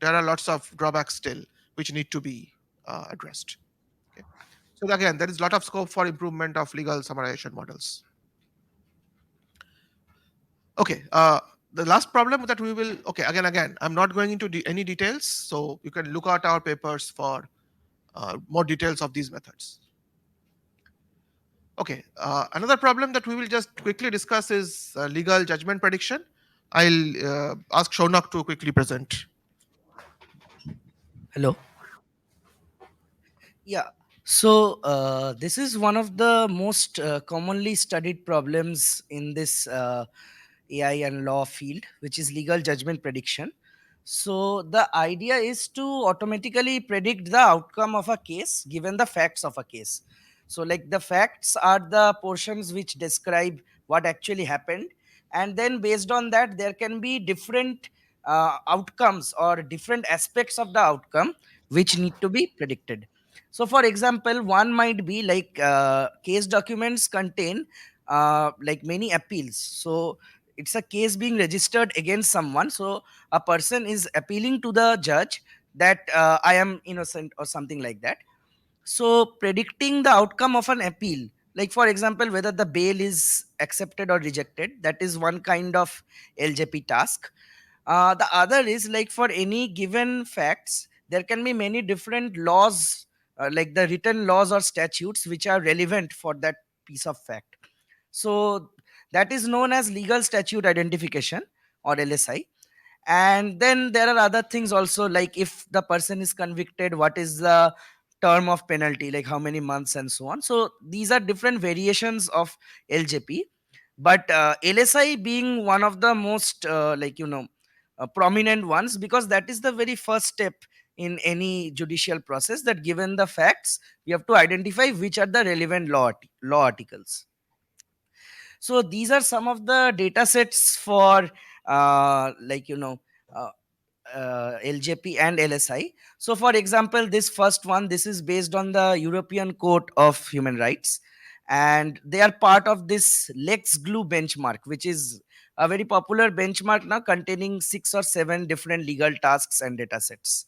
there are lots of drawbacks still which need to be addressed. Okay. So again, there is a lot of scope for improvement of legal summarization models. Okay. The last problem that we will, okay, again, I'm not going into any details, so you can look at our papers for more details of these methods. Okay, another problem that we will just quickly discuss is legal judgment prediction. I'll ask Shaunak to quickly present. Hello. Yeah. So this is one of the most commonly studied problems in this AI and law field, which is legal judgment prediction. So the idea is to automatically predict the outcome of a case given the facts of a case. So like the facts are the portions which describe what actually happened, and then based on that there can be different outcomes or different aspects of the outcome which need to be predicted. So for example, one might be like case documents contain like many appeals. So it's a case being registered against someone. So a person is appealing to the judge that I am innocent or something like that. So predicting the outcome of an appeal, like for example whether the bail is accepted or rejected, that is one kind of LJP task. The other is like for any given facts there can be many different laws, like the written laws or statutes which are relevant for that piece of fact. So that is known as legal statute identification, or LSI. And then there are other things also, like if the person is convicted, what is the term of penalty, like how many months and so on. So these are different variations of LJP. But LSI being one of the most prominent ones, because that is the very first step in any judicial process, that given the facts we have to identify which are the relevant law articles. So these are some of the data sets for uh, like you know uh, LJP and LSI. So for example, this first one, this is based on the European Court of Human Rights, and they are part of this Lex Glue benchmark, which is a very popular benchmark now, containing 6 or 7 different legal tasks and data sets.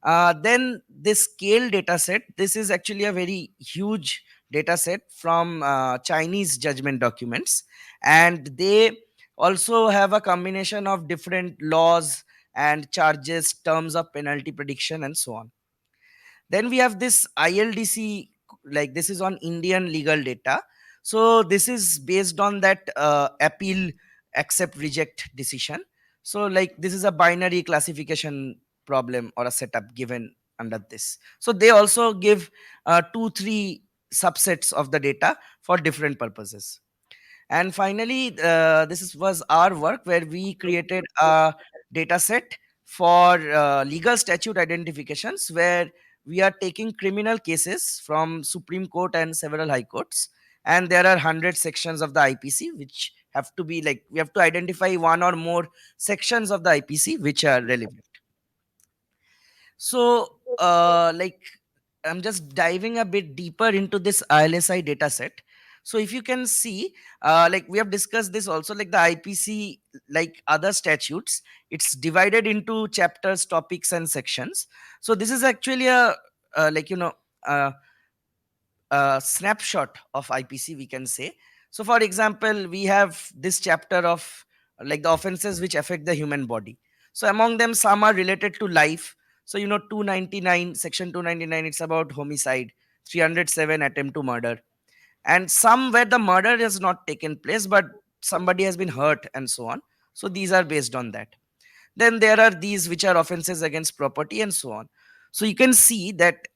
Then this scale data set, this is actually a very huge data set from Chinese judgment documents, and they also have a combination of different laws and charges, terms of penalty prediction, and so on. Then we have this ILDC, like this is on Indian legal data. So this is based on that appeal, accept, reject decision. So like this is a binary classification problem or a setup given under this. So they also give 2 3 subsets of the data for different purposes. And finally, was our work where we created a data set for legal statute identifications, where we are taking criminal cases from Supreme Court and several high courts, and there are 100 sections of the IPC which have to be like, we have to identify one or more sections of the IPC which are relevant. So like, I'm just diving a bit deeper into this ILSI data set. So if you can see, like we have discussed this also, like the IPC, like other statutes, it's divided into chapters, topics, and sections. So this is actually a like, uh, snapshot of IPC, we can say. So, for example, we have this chapter of like the offenses which affect the human body. So, among them, some are related to life. So, 299, section 299, it's about homicide, 307, attempt to murder, and some where the murder has not taken place, but somebody has been hurt, and so on. So, these are based on that. Then there are these which are offenses against property, and so on. So you can see that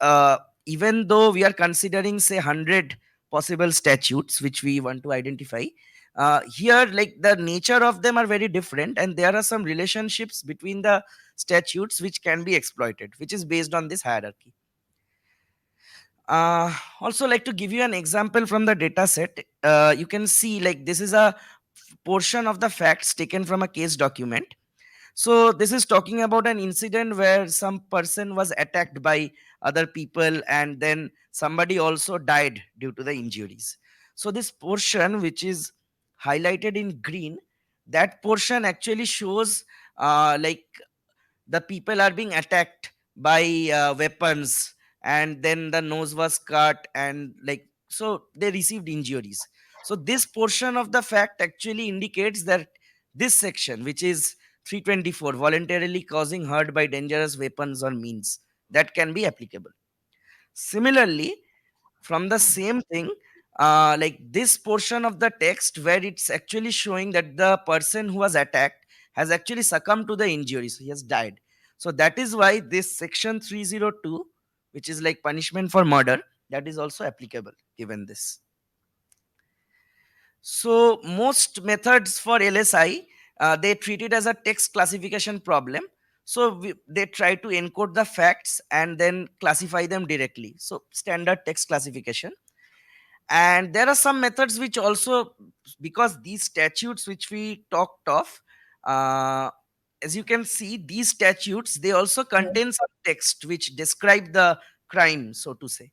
even though we are considering say 100 possible statutes which we want to identify, here like the nature of them are very different, and there are some relationships between the statutes which can be exploited, which is based on this hierarchy. Also, like to give you an example from the data set, you can see like this is a portion of the facts taken from a case document. So this is talking about an incident where some person was attacked by other people, and then somebody also died due to the injuries. So this portion which is highlighted in green, that portion actually shows like the people are being attacked by weapons, and then the nose was cut, and like so they received injuries. So this portion of the fact actually indicates that this section, which is 324, voluntarily causing hurt by dangerous weapons or means, that can be applicable. Similarly, from the same thing, like this portion of the text where it's actually showing that the person who was attacked has actually succumbed to the injury, so he has died. So that is why this section 302, which is like punishment for murder, that is also applicable given this. So most methods for LSI, they treat it as a text classification problem. So they try to encode the facts and then classify them directly, so standard text classification. And there are some methods which also, because these statutes which we talked of, uh, as you can see, these statutes, they also contain some text which describe the crime, so to say.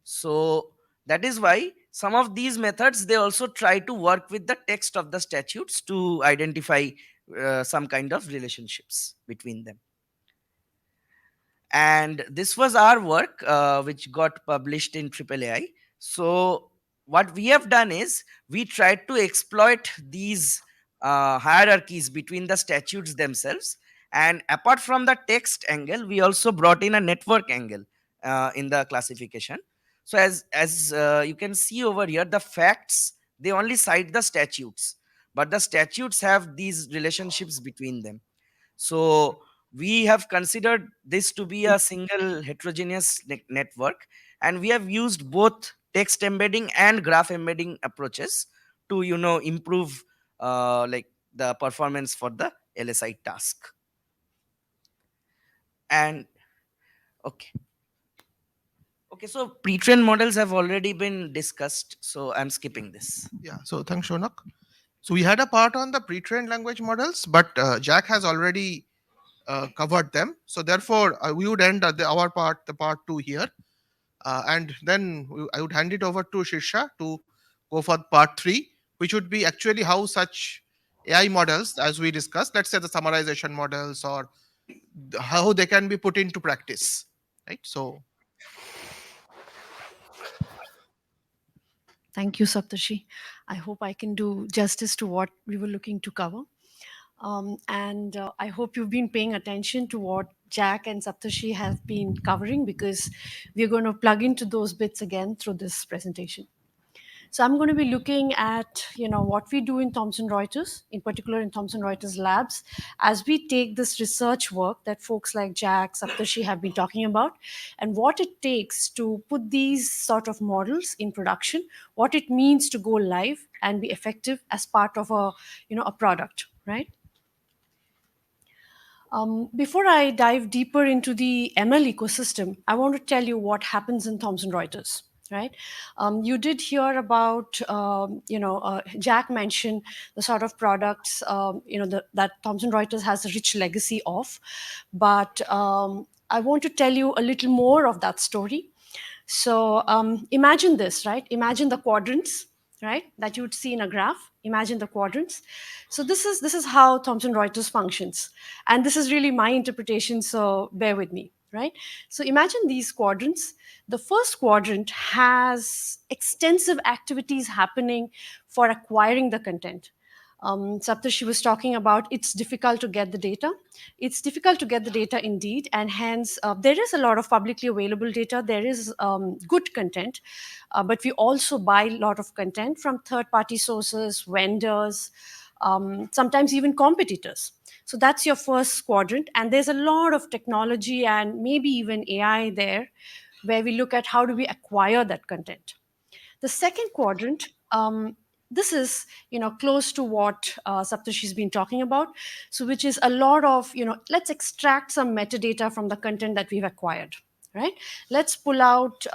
So that is why some of these methods, they also try to work with the text of the statutes to identify some kind of relationships between them. And this was our work which got published in AAAI. So what we have done is we tried to exploit these hierarchies between the statutes themselves, and apart from the text angle, we also brought in a network angle in the classification. So as you can see over here, the facts, they only cite the statutes, but the statutes have these relationships between them. So we have considered this to be a single heterogeneous network, and we have used both text embedding and graph embedding approaches to improve like the performance for the LSI task. And okay, so pre-trained models have already been discussed, so I'm skipping this. Yeah, so thanks, Shonak. So we had a part on the pre-trained language models, but Jack has already covered them. So therefore, we would end our part, the part 2 here. And then I would hand it over to Shirsha to go for part 3, which would be actually how such AI models, as we discussed, let's say the summarization models, or how they can be put into practice, right? So Thank you, Saptashi. I hope I can do justice to what we were looking to cover. And I hope you've been paying attention to what Jack and Saptashi have been covering, because we're going to plug into those bits again through this presentation. So I'm going to be looking at, what we do in Thomson Reuters, in particular in Thomson Reuters labs, as we take this research work that folks like Jack, Saptashi have been talking about, and what it takes to put these sort of models in production, what it means to go live and be effective as part of a product, right? Before I dive deeper into the ML ecosystem, I want to tell you what happens in Thomson Reuters. right? You did hear about, Jack mentioned the sort of products, that Thomson Reuters has a rich legacy of. But I want to tell you a little more of that story. So imagine this, right? Imagine the quadrants, right, that you would see in a graph. Imagine the quadrants. So this is how Thomson Reuters functions, and this is really my interpretation. So bear with me, right? So imagine these quadrants. The first quadrant has extensive activities happening for acquiring the content. Saptarshi was talking about it's difficult to get the data. It's difficult to get the data indeed, and hence there is a lot of publicly available data. There is good content, but we also buy a lot of content from third-party sources, vendors, sometimes even competitors. So that's your first quadrant, and there's a lot of technology and maybe even AI there, where we look at how do we acquire that content. The second quadrant, this is close to what Saptashi's been talking about. So, which is a lot of let's extract some metadata from the content that we've acquired. Right. Let's pull out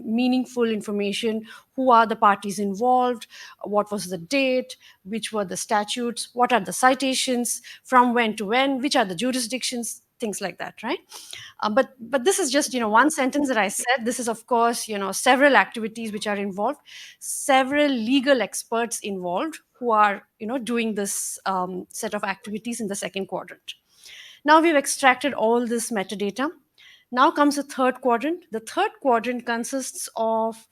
meaningful information. Who are the parties involved? What was the date? Which were the statutes? What are the citations? From when to when? Which are the jurisdictions? Things like that, right? But this is just one sentence that I said. This is of course several activities which are involved, several legal experts involved who are doing this set of activities in the second quadrant. Now we've extracted all this metadata. Now comes the third quadrant. The third quadrant consists of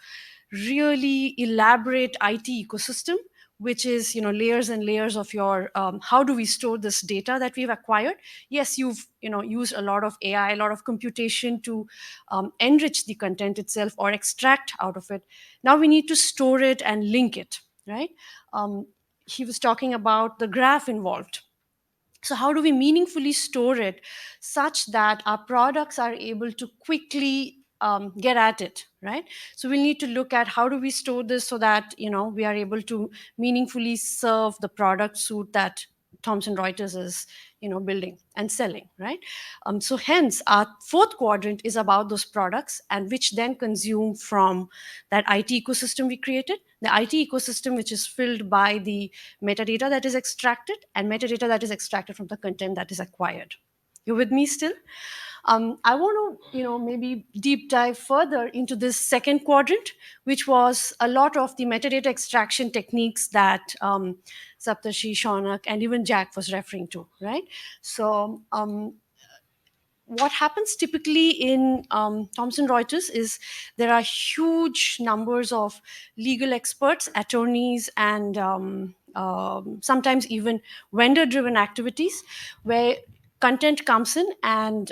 really elaborate IT ecosystem, which is layers and layers of your how do we store this data that we've acquired. Yes, you've used a lot of AI, a lot of computation to enrich the content itself or extract out of it. Now we need to store it and link it, right? He was talking about the graph involved. So how do we meaningfully store it such that our products are able to quickly get at it, right? So we'll need to look at how do we store this so that we are able to meaningfully serve the product suite that Thomson Reuters is building and selling, right? So hence our fourth quadrant is about those products, and which then consume from that IT ecosystem we created. The IT ecosystem which is filled by the metadata that is extracted and metadata that is extracted from the content that is acquired. You with me still? I want to, maybe deep dive further into this second quadrant, which was a lot of the metadata extraction techniques that Saptarshi, Shaunak, and even Jack was referring to, right? So what happens typically in Thomson Reuters is there are huge numbers of legal experts, attorneys, and sometimes even vendor-driven activities where content comes in, and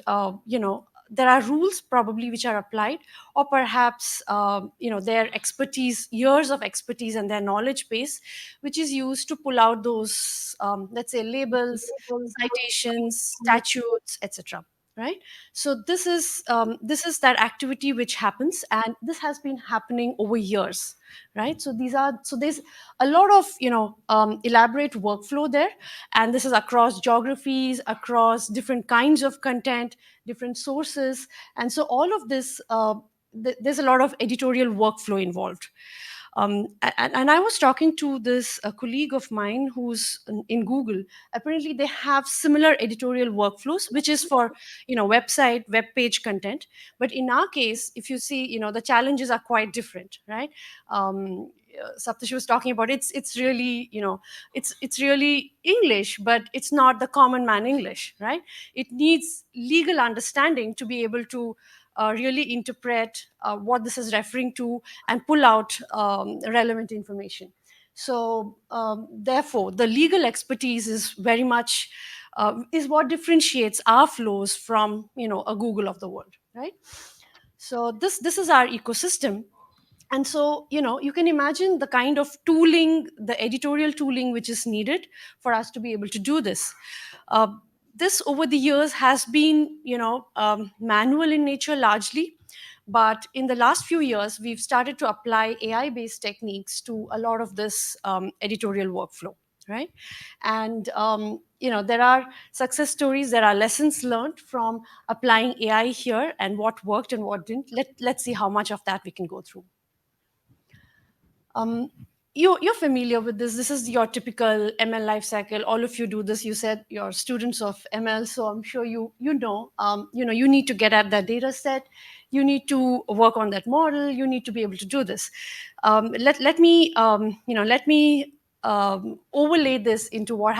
there are rules probably which are applied, or perhaps their expertise, years of expertise, and their knowledge base, which is used to pull out those let's say labels, citations, statutes, etc. Right. So this is that activity which happens, and this has been happening over years, right? So there's a lot of elaborate workflow there, and this is across geographies, across different kinds of content, different sources, and so all of this there's a lot of editorial workflow involved. And I was talking to this colleague of mine who's in Google. Apparently, they have similar editorial workflows, which is for website, web page content. But in our case, if you see, the challenges are quite different, right? Saptashi was talking about it's really it's really English, but it's not the common man English, right? It needs legal understanding to be able to really interpret what this is referring to and pull out relevant information. So therefore, the legal expertise is very much is what differentiates our flows from a Google of the world, right? So this is our ecosystem. And so you can imagine the kind of tooling, the editorial tooling which is needed for us to be able to do this. uh, this over the years has been manual in nature largely, but in the last few years we've started to apply AI based techniques to a lot of this editorial workflow, right? And there are success stories, there are lessons learned from applying AI here, and what worked and what didn't. Let's see how much of that we can go through. um, you're familiar with this. This is your typical ML life cycle. All of you do this. You said you're students of ML, so I'm sure you need to get at that data set. You need to work on that model. You need to be able to do this. Let me overlay this into what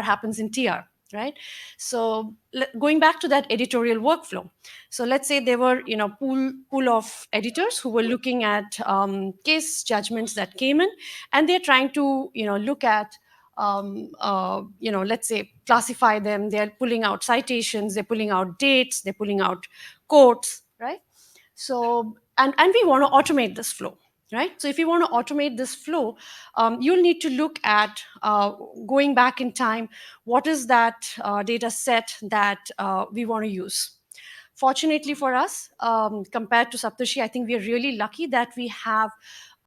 happens in TR, right? So going back to that editorial workflow. So let's say there were pool of editors who were looking at case judgments that came in, and they're trying to look at let's say classify them. They're pulling out citations, they're pulling out dates, they're pulling out quotes, right? So and we want to automate this flow, right? So if you want to automate this flow, you'll need to look at going back in time. What is that data set that we want to use? Fortunately for us, compared to Saptarshi, I think we are really lucky that we have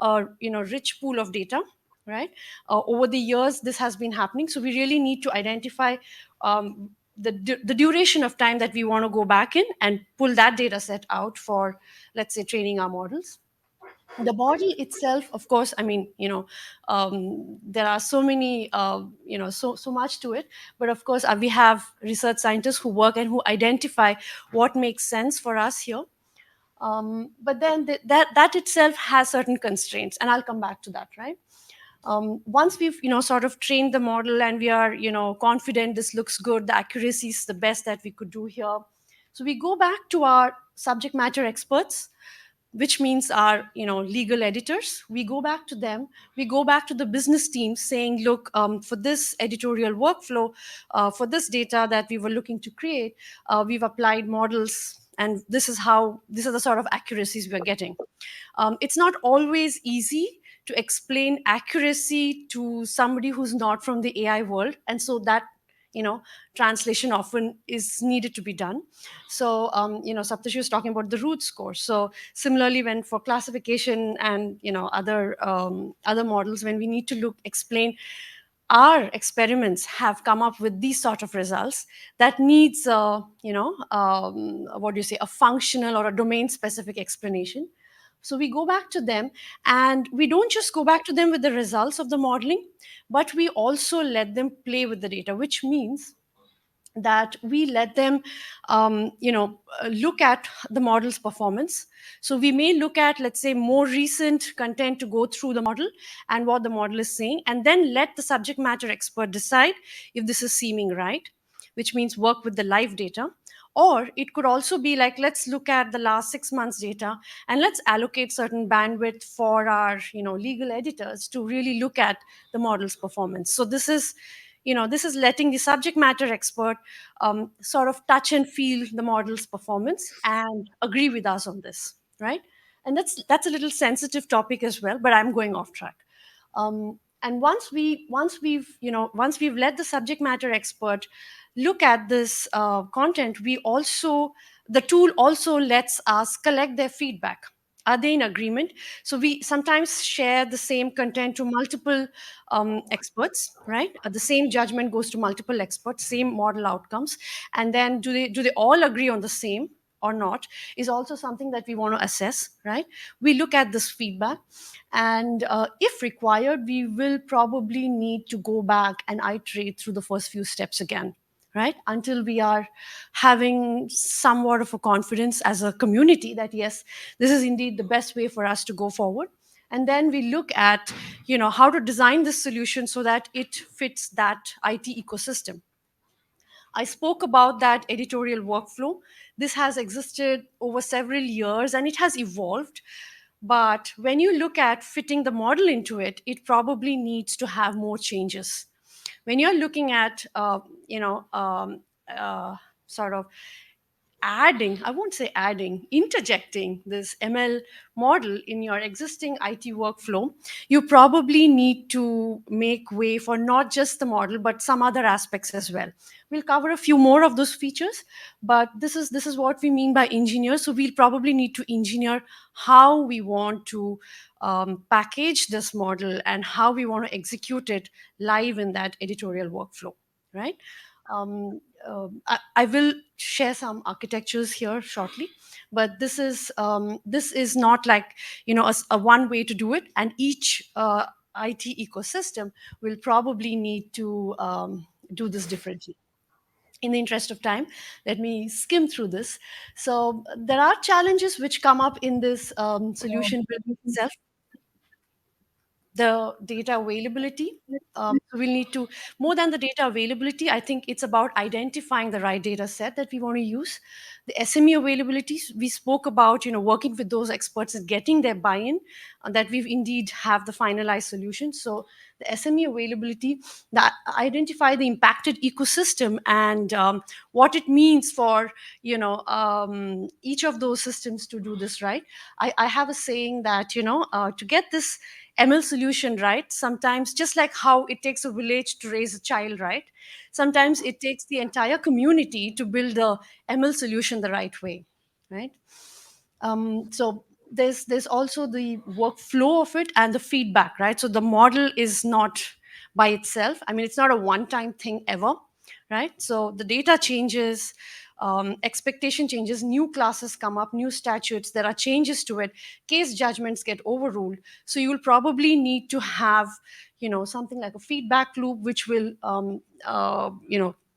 a rich pool of data, right? Over the years, this has been happening. So we really need to identify the duration of time that we want to go back in and pull that data set out for, let's say, training our models. The model itself, of course, I mean, there are so many, so much to it. But of course, we have research scientists who work and who identify what makes sense for us here. But then that itself has certain constraints, and I'll come back to that, right? Once we've sort of trained the model and we are confident this looks good, the accuracy is the best that we could do here, so we go back to our subject matter experts, which means our legal editors. We go back to them, we go back to the business team saying, look, for this editorial workflow, for this data that we were looking to create, we've applied models, and these are the sort of accuracies we're getting. It's not always easy to explain accuracy to somebody who's not from the AI world, and so that translation often is needed to be done. So Saptashi was talking about the root score. So similarly, when for classification and other models, when we need to explain our experiments have come up with these sort of results, that needs what do you say, a functional or a domain specific explanation. So we go back to them, and we don't just go back to them with the results of the modeling, but we also let them play with the data, which means that we let them look at the model's performance. So we may look at, let's say, more recent content to go through the model and what the model is saying, and then let the subject matter expert decide if this is seeming right, which means work with the live data. Or it could also be like, let's look at the last 6 months data and let's allocate certain bandwidth for our legal editors to really look at the model's performance. So this is letting the subject matter expert sort of touch and feel the model's performance and agree with us on this, right? And that's a little sensitive topic as well, but I'm going off track. And once we've let the subject matter expert look at this content, the tool also lets us collect their feedback. Are they in agreement? So we sometimes share the same content to multiple experts, right? The same judgment goes to multiple experts, same model outcomes, and then do they all agree on the same or not, is also something that we want to assess, right? We look at this feedback, and if required, we will probably need to go back and iterate through the first few steps again, right? Until we are having somewhat of a confidence as a community that, yes, this is indeed the best way for us to go forward. And then we look at, how to design this solution so that it fits that IT ecosystem. I spoke about that editorial workflow. This has existed over several years and it has evolved. But when you look at fitting the model into it, it probably needs to have more changes. When you're looking at, sort of adding, I won't say adding, interjecting this ML model in your existing IT workflow, you probably need to make way for not just the model, but some other aspects as well. We'll cover a few more of those features, but this is what we mean by engineer. So we'll probably need to engineer how we want to package this model and how we want to execute it live in that editorial workflow, right? I will share some architectures here shortly, but this is not like a one way to do it, and each IT ecosystem will probably need to do this differently. In the interest of time, let me skim through this. So there are challenges which come up in this solution building itself. The data availability. So we'll need to, more than the data availability, I think it's about identifying the right data set that we want to use. The SME availability, we spoke about, working with those experts and getting their buy-in, that we indeed have the finalized solution. So the SME availability, that identify the impacted ecosystem and what it means for, each of those systems to do this right. I have a saying that, to get this ML solution right, sometimes just like how it takes a village to raise a child, right? Sometimes it takes the entire community to build the ML solution the right way, right? So there's also the workflow of it and the feedback, right? So the model is not by itself. I mean, it's not a one-time thing ever, right? So the data changes, expectation changes, new classes come up, new statutes, there are changes to it, case judgments get overruled. So you'll probably need to have, something like a feedback loop, which will,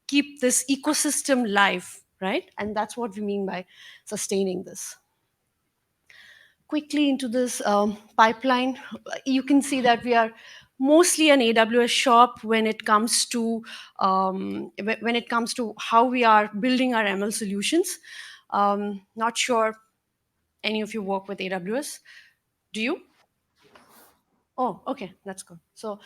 keep this ecosystem live, right? And that's what we mean by sustaining this. Quickly into this pipeline, you can see that we are mostly an AWS shop when it comes to how we are building our ML solutions. Not sure any of you work with AWS. Do you? Oh, okay, that's good. So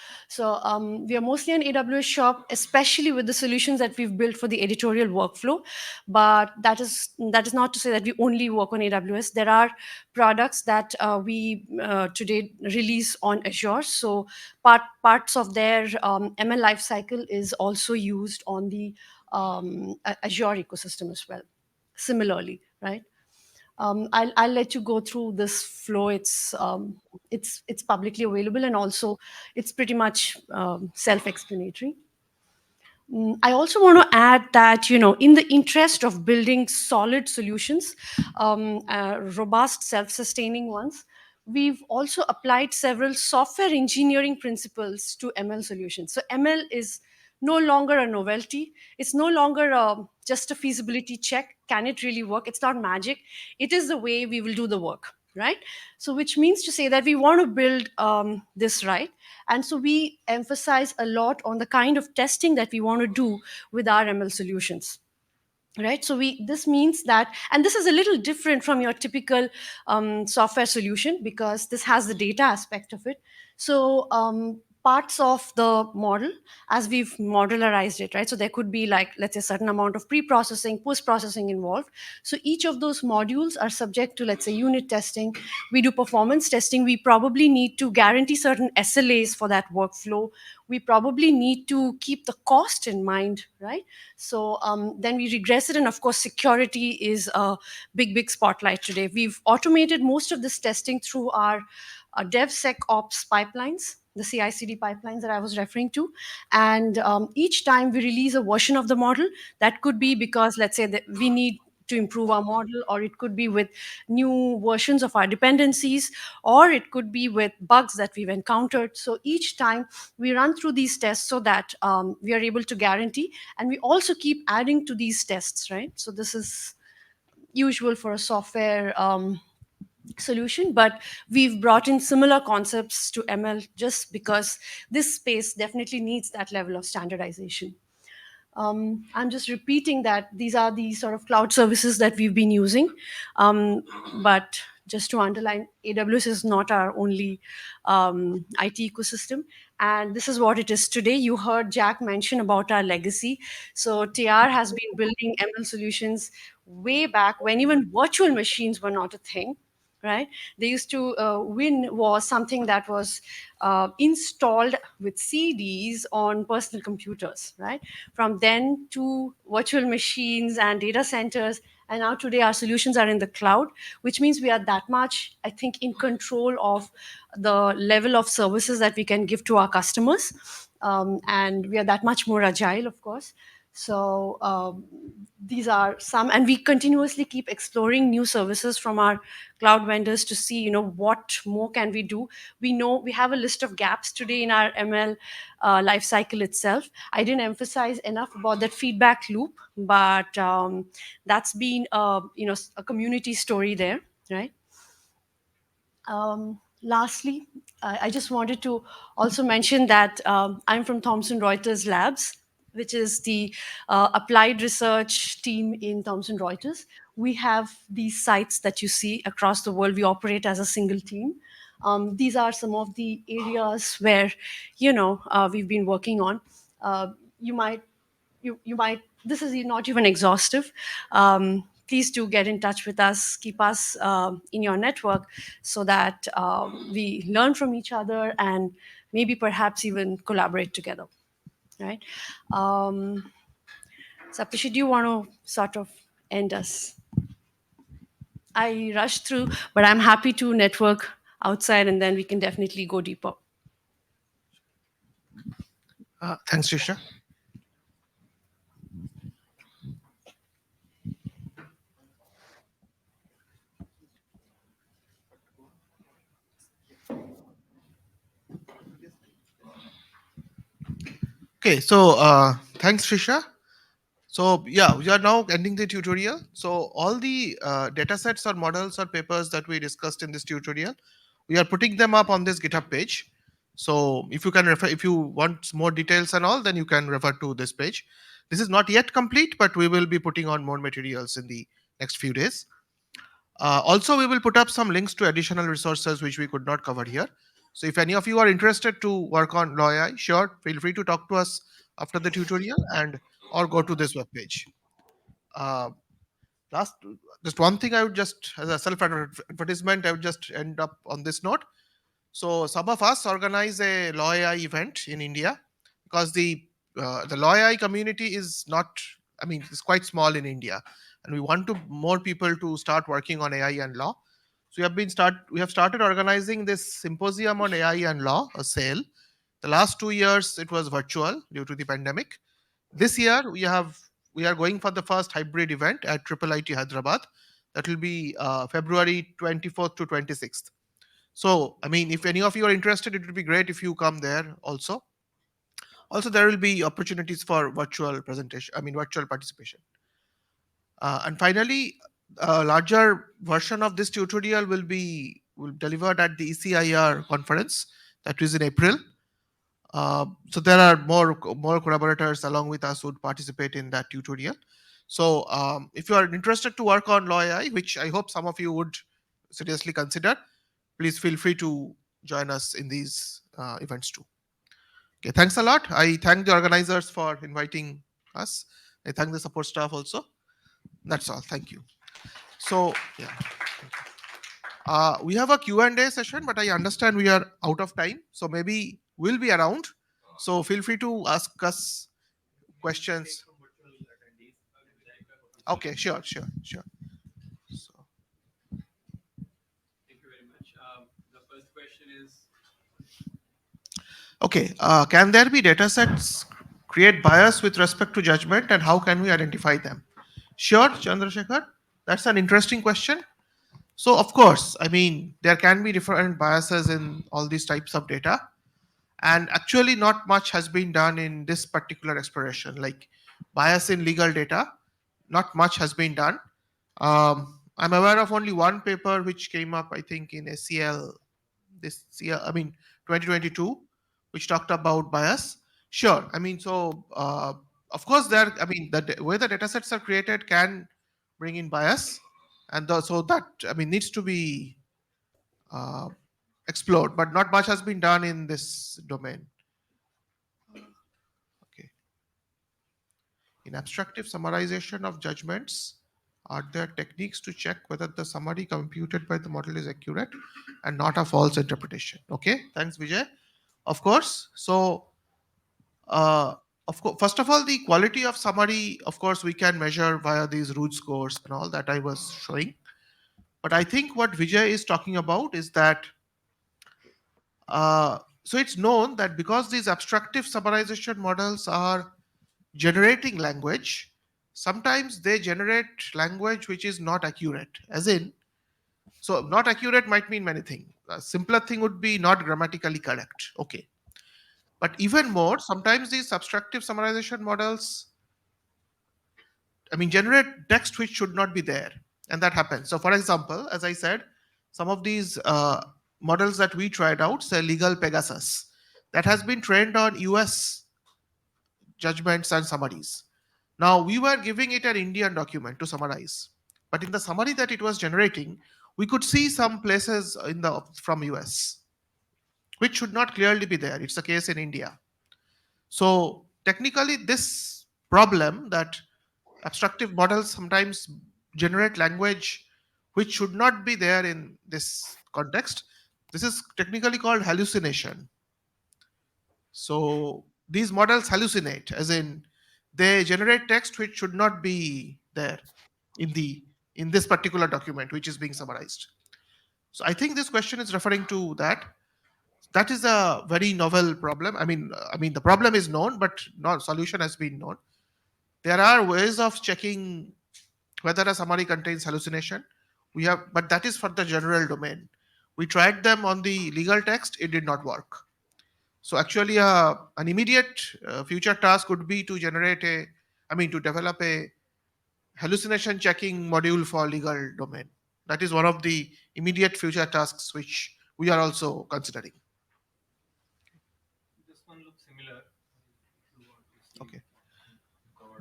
we are mostly an AWS shop, especially with the solutions that we've built for the editorial workflow. But that is not to say that we only work on AWS. There are products that we today release on Azure. So parts of their ML lifecycle is also used on the Azure ecosystem as well. Similarly, right? I'll let you go through this flow. It's publicly available, and also it's pretty much self-explanatory. I also want to add that, in the interest of building solid solutions, robust, self-sustaining ones, we've also applied several software engineering principles to ML solutions. So ML is no longer a novelty. It's no longer just a feasibility check. Can it really work? It's not magic. It is the way we will do the work, right? So which means to say that we want to build this right. And so we emphasize a lot on the kind of testing that we want to do with our ML solutions. Right, so this means that, and this is a little different from your typical software solution, because this has the data aspect of it. So parts of the model, as we've modularized it, right? So there could be, like, let's say, a certain amount of pre-processing, post-processing involved. So each of those modules are subject to, let's say, unit testing. We do performance testing. We probably need to guarantee certain SLAs for that workflow. We probably need to keep the cost in mind, right? So then we regress it, and of course, security is a big spotlight today. We've automated most of this testing through our DevSecOps pipelines, the CI/CD pipelines that I was referring to. And each time we release a version of the model, that could be because, let's say, that we need to improve our model, or it could be with new versions of our dependencies, or it could be with bugs that we've encountered. So each time we run through these tests so that we are able to guarantee, and we also keep adding to these tests, right? So this is usual for a software solution, but we've brought in similar concepts to ML just because this space definitely needs that level of standardization. I'm just repeating that these are the sort of cloud services that we've been using. But just to underline, AWS is not our only IT ecosystem. And this is what it is today. You heard Jack mention about our legacy. So TR has been building ML solutions way back when even virtual machines were not a thing, right? They used to Win was something that was installed with CDs on personal computers, right? From then to virtual machines and data centers, and now today our solutions are in the cloud, which means we are that much, I think, in control of the level of services that we can give to our customers, and we are that much more agile, of course. So these are some, and we continuously keep exploring new services from our cloud vendors to see, what more can we do. We know we have a list of gaps today in our ML life cycle itself. I didn't emphasize enough about that feedback loop, but that's been a community story there, right? Lastly, I just wanted to also mention that I'm from Thomson Reuters Labs, which is the applied research team in Thomson Reuters. We have these sites that you see across the world. We operate as a single team. These are some of the areas where, we've been working on. You might you might, this is not even exhaustive. Please do get in touch with us, keep us in your network, so that we learn from each other and maybe perhaps even collaborate together, right? Saptashi, do you want to sort of end us? I rushed through, but I'm happy to network outside, and then we can definitely go deeper. Thanks, Trisha. Okay, so thanks, Trisha. So yeah, we are now ending the tutorial. So all the data sets or models or papers that we discussed in this tutorial, we are putting them up on this GitHub page. So if you can refer, if you want more details and all, then you can refer to this page. This is not yet complete, but we will be putting on more materials in the next few days. Also, we will put up some links to additional resources which we could not cover here. So if any of you are interested to work on Law AI, sure, feel free to talk to us after the tutorial and or go to this webpage. Uh, last, just one thing I would just, as a self advertisement, I would just end up on this note. So some of us organize a Law AI event in India because the Law AI community is not, I mean, it's quite small in India, and we want to more people to start working on AI and law. So we have started organizing this symposium on AI and law, a sale. The last 2 years it was virtual due to the pandemic. This year we are going for the first hybrid event at Triple IT Hyderabad. That will be February 24th to 26th. So, I mean, if any of you are interested, it would be great if you come there also. Also, there will be opportunities for virtual presentation, I mean, virtual participation. And finally, a larger version of this tutorial will delivered at the ECIR conference that is in April. So there are more collaborators along with us who would participate in that tutorial. So if you are interested to work on Law AI, which I hope some of you would seriously consider, please feel free to join us in these events too. Okay, thanks a lot. I thank the organizers for inviting us. I thank the support staff also. That's all. Thank you. So yeah, we have a Q&A session, but I understand we are out of time. So maybe we'll be around. So feel free to ask us questions. Okay, sure. So, Thank you very much. The first question is, okay, can there be data sets create bias with respect to judgment, and how can we identify them? Sure, Chandrasekhar, that's an interesting question. So, of course, I mean, there can be different biases in all these types of data. And actually, not much has been done in this particular exploration, like bias in legal data. Not much has been done. I'm aware of only one paper which came up, I think, in SCL this year, I mean, 2022, which talked about bias. Sure. I mean, so of course, there. I mean, the way the data sets are created can bring in bias, and so that, I mean, needs to be uh, explored. But not much has been done in this domain. In abstractive summarization of judgments, are there techniques to check whether the summary computed by the model is accurate and not a false interpretation? Okay, thanks, Vijay. Of course. So, uh, first of all, the quality of summary, of course, we can measure via these root scores and all that I was showing. But I think what Vijay is talking about is that so it's known that because these abstractive summarization models are generating language, sometimes they generate language which is not accurate. As in, so not accurate might mean many things. A simpler thing would be not grammatically correct. Okay. But even more, sometimes these abstractive summarization models, generate text which should not be there. And that happens. So, for example, as I said, some of these models that we tried out, say legal Pegasus, that has been trained on US judgments and summaries. Now, we were giving it an Indian document to summarize, but in the summary that it was generating, we could see some places in the from US, which should not clearly be there. It's a case in India. So technically, this problem that abstractive models sometimes generate language which should not be there in this context, this is technically called hallucination. So these models hallucinate, as in they generate text which should not be there in the in this particular document which is being summarized. So I think this question is referring to that. That is a very novel problem. The problem is known, but no solution has been known. There are ways of checking whether a summary contains hallucination. We have, but that is for the general domain. We tried them on the legal text; it did not work. So actually, an immediate future task would be to to develop a hallucination checking module for legal domain. That is one of the immediate future tasks which we are also considering. This one looks similar. Okay.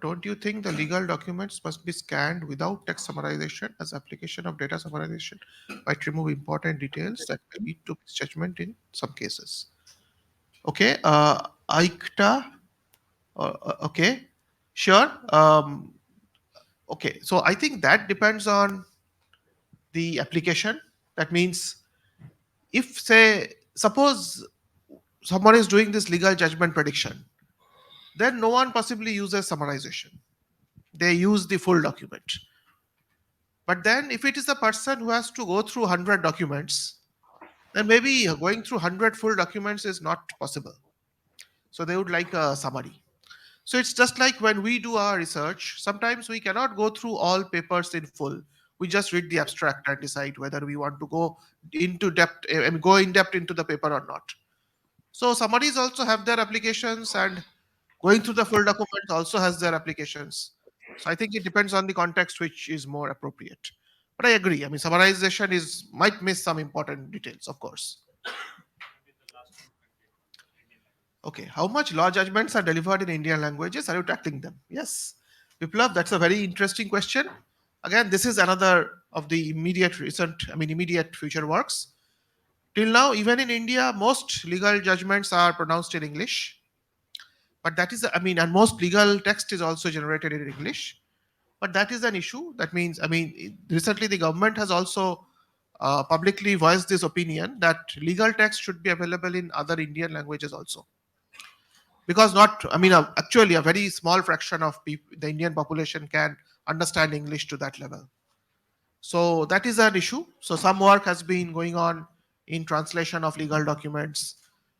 Don't you think the legal documents must be scanned without text summarization as application of data summarization might remove important details that may lead to misjudgment in some cases? Okay, ICTA, okay, sure. Okay, so I think that depends on the application. That means if, say, suppose someone is doing this legal judgment prediction, then no one possibly uses summarization. They use the full document. But then if it is a person who has to go through 100 documents, then maybe going through 100 full documents is not possible. So they would like a summary. So it's just like when we do our research, sometimes we cannot go through all papers in full. We just read the abstract and decide whether we want to go into depth, go in depth into the paper or not. So summaries also have their applications, and going through the full document also has their applications. So I think it depends on the context which is more appropriate. But I agree. Summarization is might miss some important details, of course. Okay, how much law judgments are delivered in Indian languages? Are you tackling them? Yes. Biplav, that's a very interesting question. Again, this is another of the immediate future works. Till now, even in India, most legal judgments are pronounced in English. But that is, and most legal text is also generated in English. But that is an issue. That means, recently the government has also publicly voiced this opinion that legal text should be available in other Indian languages also, because not actually a very small fraction of the Indian population can understand English to that level. So that is an issue. So some work has been going on in translation of legal documents,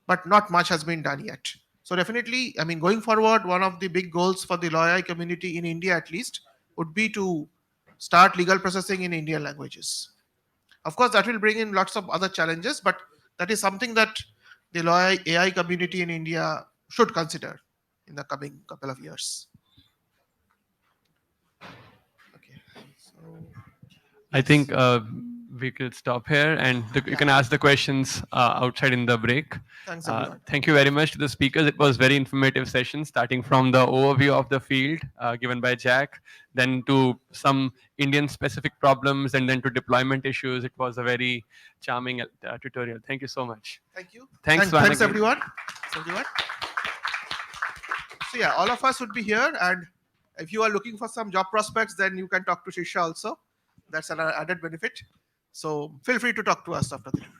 but not much has been done yet. So definitely, going forward, one of the big goals for the lawyer community in India at least would be to start legal processing in Indian languages. Of course, that will bring in lots of other challenges, but that is something that the lawyer AI community in India should consider in the coming couple of years. Okay, so I think yes. we could stop here, and you Yeah. can ask the questions outside in the break. Thanks, everyone. Thank you very much to the speakers. It was very informative session, starting from the overview of the field given by Jack, then to some Indian specific problems, and then to deployment issues. It was a very charming tutorial. Thank you so much. Thank you. Thanks, Thanks, Vanagi. everyone. So yeah, all of us would be here, and If you are looking for some job prospects, then you can talk to Shisha also. That's an added benefit. So feel free to talk to us after the tutorial.